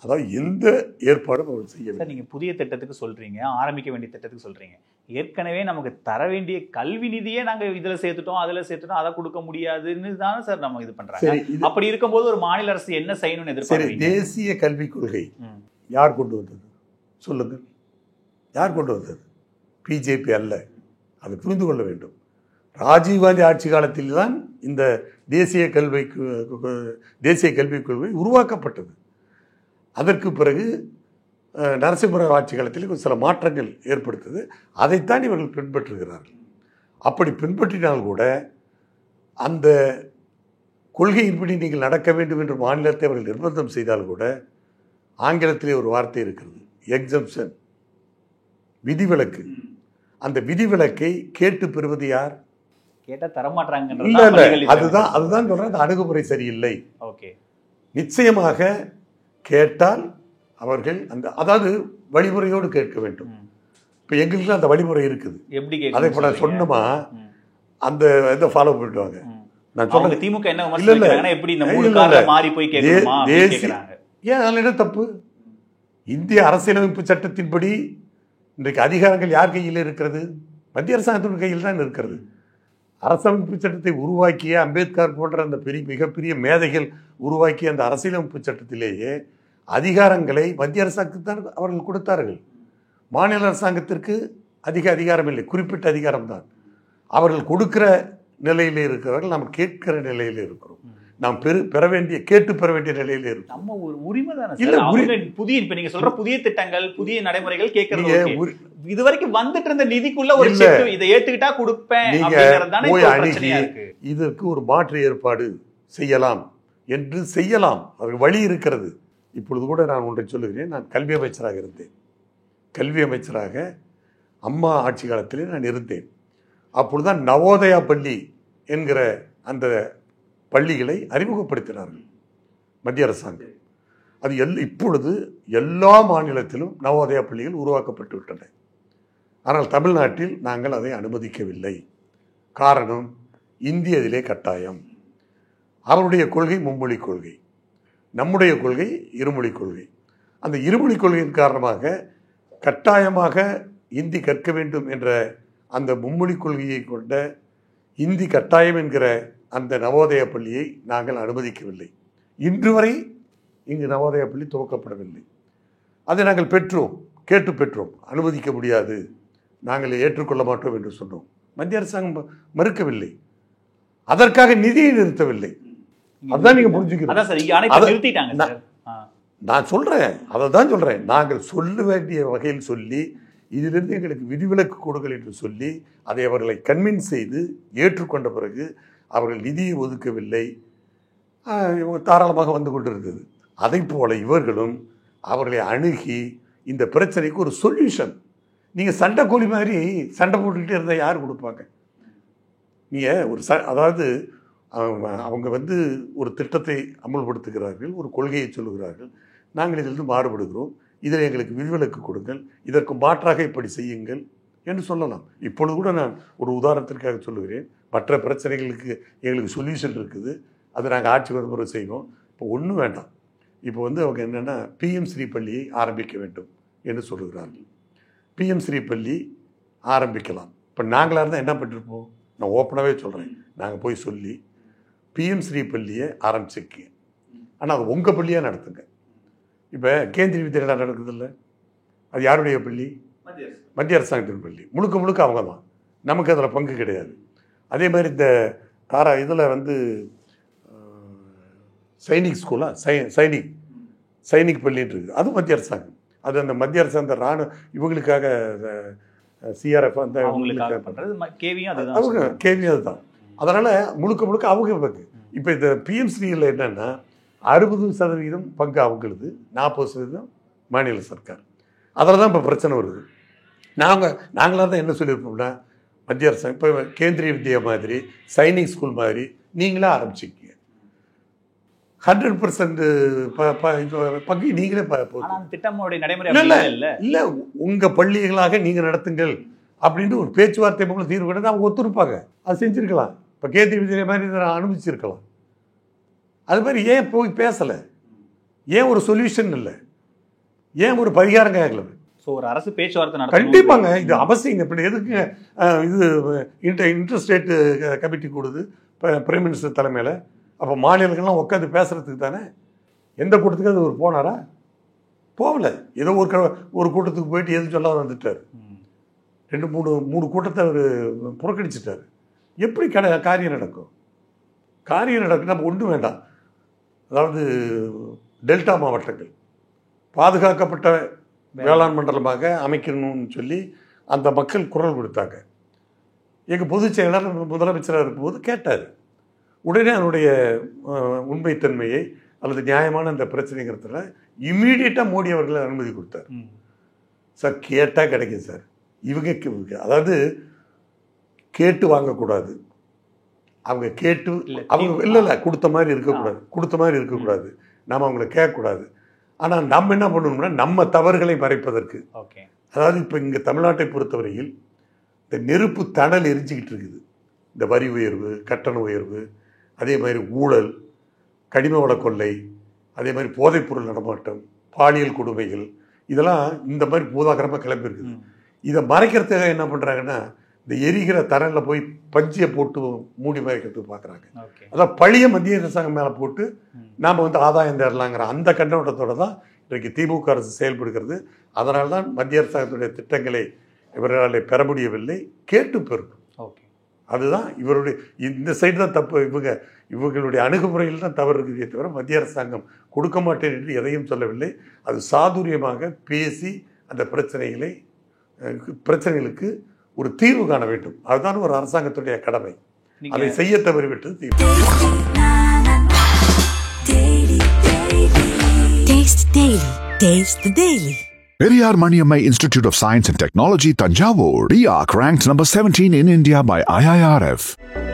அதாவது எந்த ஏற்பாடும் அவர் செய்யவில்லை. நீங்கள் புதிய திட்டத்துக்கு சொல்கிறீங்க, ஆரம்பிக்க வேண்டிய திட்டத்துக்கு சொல்கிறீங்க. ஏற்கனவே நமக்கு தர வேண்டிய கல்வி நிதியே நாங்கள் இதில் சேர்த்துட்டோம், அதில் சேர்த்துட்டோம், அதை கொடுக்க முடியாதுன்னு தானே சார் நம்ம இது பண்ணுறாங்க. அப்படி இருக்கும்போது ஒரு மாநில அரசு என்ன செய்யணும்னு எதிர்பார்க்குறீங்க? தேசிய கல்விக் கொள்கை யார் கொண்டு வந்தது சொல்லுங்கள்? யார் கொண்டு வந்தது? பிஜேபி அல்ல. அதை புரிந்து கொள்ள வேண்டும். ராஜீவ்காந்தி ஆட்சி காலத்தில் தான் இந்த தேசிய கல்விக் கொள்கை உருவாக்கப்பட்டது. அதற்கு பிறகு நரசிம்மராவ் ஆட்சி காலத்தில் சில மாற்றங்கள் ஏற்படுத்தது. அதைத்தான் இவர்கள் பின்பற்றுகிறார்கள். அப்படி பின்பற்றினால் கூட அந்த கொள்கையின்படி நீங்கள் நடக்க வேண்டும் என்று மாநிலத்தை அவர்கள் நிர்பந்தம் செய்தால் கூட ஆங்கிலத்திலே ஒரு வார்த்தை இருக்கிறது, எக்ஸம்ஷன், விதிவிலக்கு. அந்த விதிவிலக்கை கேட்டு பெறுவது யார்? கேட்டால் தரமாட்டாங்க. அதுதான் சொல்றேன், அந்த அணுகுமுறை சரியில்லை. ஓகே, நிச்சயமாக கேட்டால் அவர்கள் அதாவது வழிமுறையோடு கேட்க வேண்டும். இப்போ எங்களுக்கு அந்த வழிமுறை இருக்குது. எப்படி அதை இப்போ நான் சொன்னோமா அந்த இதை ஃபாலோ பண்ணிடுவாங்க. நான் சொல்றேன் திமுக என்ன எப்படி மாறி போய் ஏன் அதில் என்ன தப்பு? இந்திய அரசியலமைப்பு சட்டத்தின்படி இன்றைக்கு அதிகாரங்கள் யார் கையில் இருக்கிறது? மத்திய அரசாங்கத்தின் கையில் தான் இருக்கிறது. அரசமைப்பு சட்டத்தை உருவாக்கிய அம்பேத்கர் போன்ற அந்த மிகப்பெரிய மேதைகள் உருவாக்கிய அந்த அரசியலமைப்பு சட்டத்திலேயே அதிகாரங்களை மத்திய அரசாங்கத்துக்கு தான் அவர்கள் கொடுத்தார்கள். மாநில அரசாங்கத்திற்கு அதிக அதிகாரம் இல்லை, குறிப்பிட்ட அதிகாரம் தான். அவர்கள் கொடுக்கிற நிலையிலே இருக்கிறார்கள், நாம் கேட்கிற நிலையில இருக்கிறோம். நாம் பெற வேண்டிய நிலையில இருக்கும். நம்ம ஒரு உரிமை தானே. புதிய இப்ப நீங்க சொல்ற புதிய திட்டங்கள், புதிய நடைமுறைகள் கேட்கறது இதுவரைக்கும் வந்துட்டு இருந்த நிதிக்குள்ள ஒரு இதை ஏத்துக்கிட்டா கொடுப்பேன். இதற்கு ஒரு மாற்று ஏற்பாடு செய்யலாம் என்று செய்யலாம், அதற்கு வழி இருக்கிறது. இப்பொழுது கூட நான் ஒன்றை சொல்லுகிறேன். நான் கல்வி அமைச்சராக இருந்தேன். கல்வி அமைச்சராக அம்மா ஆட்சி காலத்திலே நான் இருந்தேன். அப்பொழுதுதான் நவோதயா பள்ளி என்கிற அந்த பள்ளிகளை அறிமுகப்படுத்தினார்கள் மத்திய அரசாங்கம். அது இப்பொழுது எல்லா மாநிலத்திலும் நவோதயா பள்ளிகள் உருவாக்கப்பட்டு விட்டன. ஆனால் தமிழ்நாட்டில் நாங்கள் அதை அனுமதிக்கவில்லை. காரணம், இந்தி அதிலே கட்டாயம். அவருடைய கொள்கை மும்மொழி கொள்கை, நம்முடைய கொள்கை இருமொழி கொள்கை. அந்த இருமொழி கொள்கையின் காரணமாக கட்டாயமாக இந்தி கற்க வேண்டும் என்ற அந்த மும்மொழி கொள்கையை கொண்ட இந்தி கட்டாயம் என்கிற அந்த நவோதயா பள்ளியை நாங்கள் அனுமதிக்கவில்லை. இன்று வரை இங்கு நவோதயா பள்ளி துவக்கப்படவில்லை. அதை நாங்கள் கேட்டு பெற்றோம். அனுமதிக்க முடியாது, நாங்கள் ஏற்றுக்கொள்ள மாட்டோம் என்று சொன்னோம். மத்திய அரசாங்கம் மறுக்கவில்லை. அதற்காக நிதியை நிறுத்தவில்லை. அதுதான் நீங்க புரிஞ்சுக்கிறீங்க. நான் சொல்றேன், அதை தான் சொல்றேன். நாங்கள் சொல்ல வேண்டிய வகையில் சொல்லி இதிலிருந்து எங்களுக்கு விதிவிலக்கு கொடுங்கள் என்று சொல்லி அதை அவர்களை கன்வின்ஸ் செய்து ஏற்றுக்கொண்ட பிறகு அவர்கள் நிதியை ஒதுக்கவில்லை. தாராளமாக வந்து கொண்டிருந்தது. அதை போல இவர்களும் அவர்களை அணுகி இந்த பிரச்சனைக்கு ஒரு சொல்யூஷன். நீங்கள் சண்டை கோழி மாதிரி சண்டை போட்டுக்கிட்டே இருந்தால் யார் கொடுப்பாங்க? நீங்கள் ஒரு அதாவது அவங்க ஒரு திட்டத்தை அமல்படுத்துகிறார்கள், ஒரு கொள்கையை சொல்லுகிறார்கள். நாங்கள் இதிலிருந்து மாறுபடுகிறோம், இதில் எங்களுக்கு விதிவிலக்கு கொடுங்கள், இதற்கு மாற்றாக இப்படி செய்யுங்கள் என்று சொல்லலாம். இப்பொழுது கூட நான் ஒரு உதாரணத்திற்காக சொல்லுகிறேன். மற்ற பிரச்சனைகளுக்கு எங்களுக்கு சொல்யூஷன் இருக்குது, அதை நாங்கள் ஆட்சி வரும் செய்வோம். இப்போ ஒன்றும் வேண்டாம். இப்போ அவங்க என்னென்னா பிஎம் ஸ்ரீ பள்ளியை ஆரம்பிக்க வேண்டும் என்று சொல்லுகிறார்கள். பிஎம் ஸ்ரீ பள்ளி ஆரம்பிக்கலாம். இப்போ நாங்களாக இருந்தால் என்ன பண்ணிருப்போம்? நான் ஓப்பனாகவே சொல்கிறேன், நாங்கள் போய் சொல்லி பிஎம் ஸ்ரீ பள்ளியை ஆரம்பிச்சிருக்கீங்க, ஆனால் அது உங்கள் பள்ளியாக நடத்துங்க. இப்போ கேந்திரிய வித்யாலயா நடக்குது இல்லை, அது யாருடைய பள்ளி? மத்திய அரசாங்கத்தின் பள்ளி. முழுக்க முழுக்க அவங்க தான், நமக்கு அதில் பங்கு கிடையாது. அதே மாதிரி இந்த இதில் சைனிக் ஸ்கூலாக சைனிக் பள்ளின்னு இருக்குது, அது மத்திய அரசாங்கம். அது அந்த மத்திய அரசாங்க ராணுவ இவங்களுக்காக சிஆர்எஃப் அந்த அவங்க கேவியும் அதுதான். அதனால் முழுக்க முழுக்க அவங்க பங்கு. இப்போ இந்த பிஎம்ஸ்ரீயில் என்னென்னா 60% பங்கு அவங்களுது, 40% மாநில சர்க்கார். அதில் தான் இப்போ பிரச்சனை வருது. நாங்களாக தான் என்ன சொல்லியிருப்போம்னா, மத்திய அரசாங்கம் இப்போ கேந்திரிய வித்யா மாதிரி சைனிக் ஸ்கூல் மாதிரி நீங்களே ஆரம்பிச்சிக்கிங்க, 100% பங்கு நீங்களே இல்லை உங்கள் பள்ளிகளாக நீங்கள் நடத்துங்கள் அப்படின்ட்டு ஒரு பேச்சுவார்த்தை மூலம் தீர்வு கிடையாது. அவங்க ஒத்துருப்பாங்க, அது செஞ்சுருக்கலாம். இப்போ கேந்திரிய வித்யா மாதிரி அனுமதிச்சிருக்கலாம். அது மாதிரி ஏன் போய் பேசலை? ஏன் ஒரு சொல்யூஷன் இல்லை? ஏன் ஒரு பரிகாரம் கேட்கல? ஸோ ஒரு அரசு பேச்சுவார்த்தை கண்டிப்பாங்க, இது அவசியம். இப்படி எதுக்கு இது இன்டர்ஸ்டேட் கமிட்டி கூடுது இப்போ பிரைம் மினிஸ்டர் தலைமையில்? அப்போ மாநிலங்கள்லாம் உட்காந்து பேசுகிறதுக்கு தானே. எந்த கூட்டத்துக்கு அது ஒரு போனாரா? போகல. ஏதோ ஒரு கூட்டத்துக்கு போயிட்டு எது சொல்ல வந்துட்டார். 2-3 கூட்டத்தை அவர் புறக்கணிச்சிட்டார். எப்படி காரியம் நடக்கும்? காரியம் நடக்கும் நம்ம ஒன்றும் வேண்டாம். அதாவது டெல்டா மாவட்டங்கள் பாதுகாக்கப்பட்ட வேளாண் மண்டலமாக அமைக்கணும்னு சொல்லி அந்த மக்கள் குரல் கொடுத்தாங்க. எங்கள் பொதுச் செயலாளர் முதலமைச்சராக இருக்கும்போது கேட்டார். உடனே அதனுடைய உண்மைத்தன்மையை அல்லது நியாயமான அந்த பிரச்சனைங்கிறதுல இம்மீடியட்டாக மோடி அவர்கள் அனுமதி கொடுத்தார். சார் கேட்டால் கிடைக்கும் சார். இவங்க அதாவது கேட்டு வாங்கக்கூடாது, அவங்க கேட்டு அவங்க இல்லை கொடுத்த மாதிரி இருக்கக்கூடாது, நாம் அவங்கள கேட்கக்கூடாது. ஆனால் நம்ம என்ன பண்ணணும்னா நம்ம தவறுகளை மறைப்பதற்கு, அதாவது இப்போ இங்கே தமிழ்நாட்டை பொறுத்தவரையில் இந்த நெருப்பு தணல் எரிஞ்சிக்கிட்டு இருக்குது. இந்த வரி உயர்வு, கட்டண உயர்வு, அதே மாதிரி ஊழல், கனிம வள கொள்ளை, அதே மாதிரி போதைப்பொருள் நடமாட்டம், பாலியல் கொடுமைகள், இதெல்லாம் இந்த மாதிரி பூதாகரமாக கிளம்பியிருக்குது. இதை மறைக்கிறதுக்காக என்ன பண்ணுறாங்கன்னா, இந்த எரிகிற தரனில் போய் பஞ்சியை போட்டு மூடி மறைக்கிறதுக்கு பார்க்குறாங்க. அதான் பழைய மத்திய அரசாங்கம் மேலே போட்டு நாம் ஆதாயம் தேடலாங்கிற அந்த கண்ணோட்டத்தோடு தான் இன்றைக்கு திமுக அரசு செயல்படுகிறது. அதனால தான் மத்திய அரசாங்கத்துடைய திட்டங்களை இவர்களால் பெற முடியவில்லை, கேட்டு பெறணும். அதுதான் இவருடைய இந்த சைடு தான் தப்பு. இவங்களுடைய அணுகுமுறையில் தான் தவறு இருக்குதே தவிர மத்திய அரசாங்கம் கொடுக்க மாட்டேன் என்று எதையும் சொல்லவில்லை. அது சாதுரியமாக பேசி அந்த பிரச்சனைகளுக்கு ஒரு தீர்வு காண வேண்டும். அதுதான் ஒரு அரசாங்கத்துடைய கடமை. அதை செய்ய தவறிவிட்டது தீர்வு. Periyar Maniammai Institute of Science and Technology, Tanjavur. RIAC ranked number 17 in India by IIRF.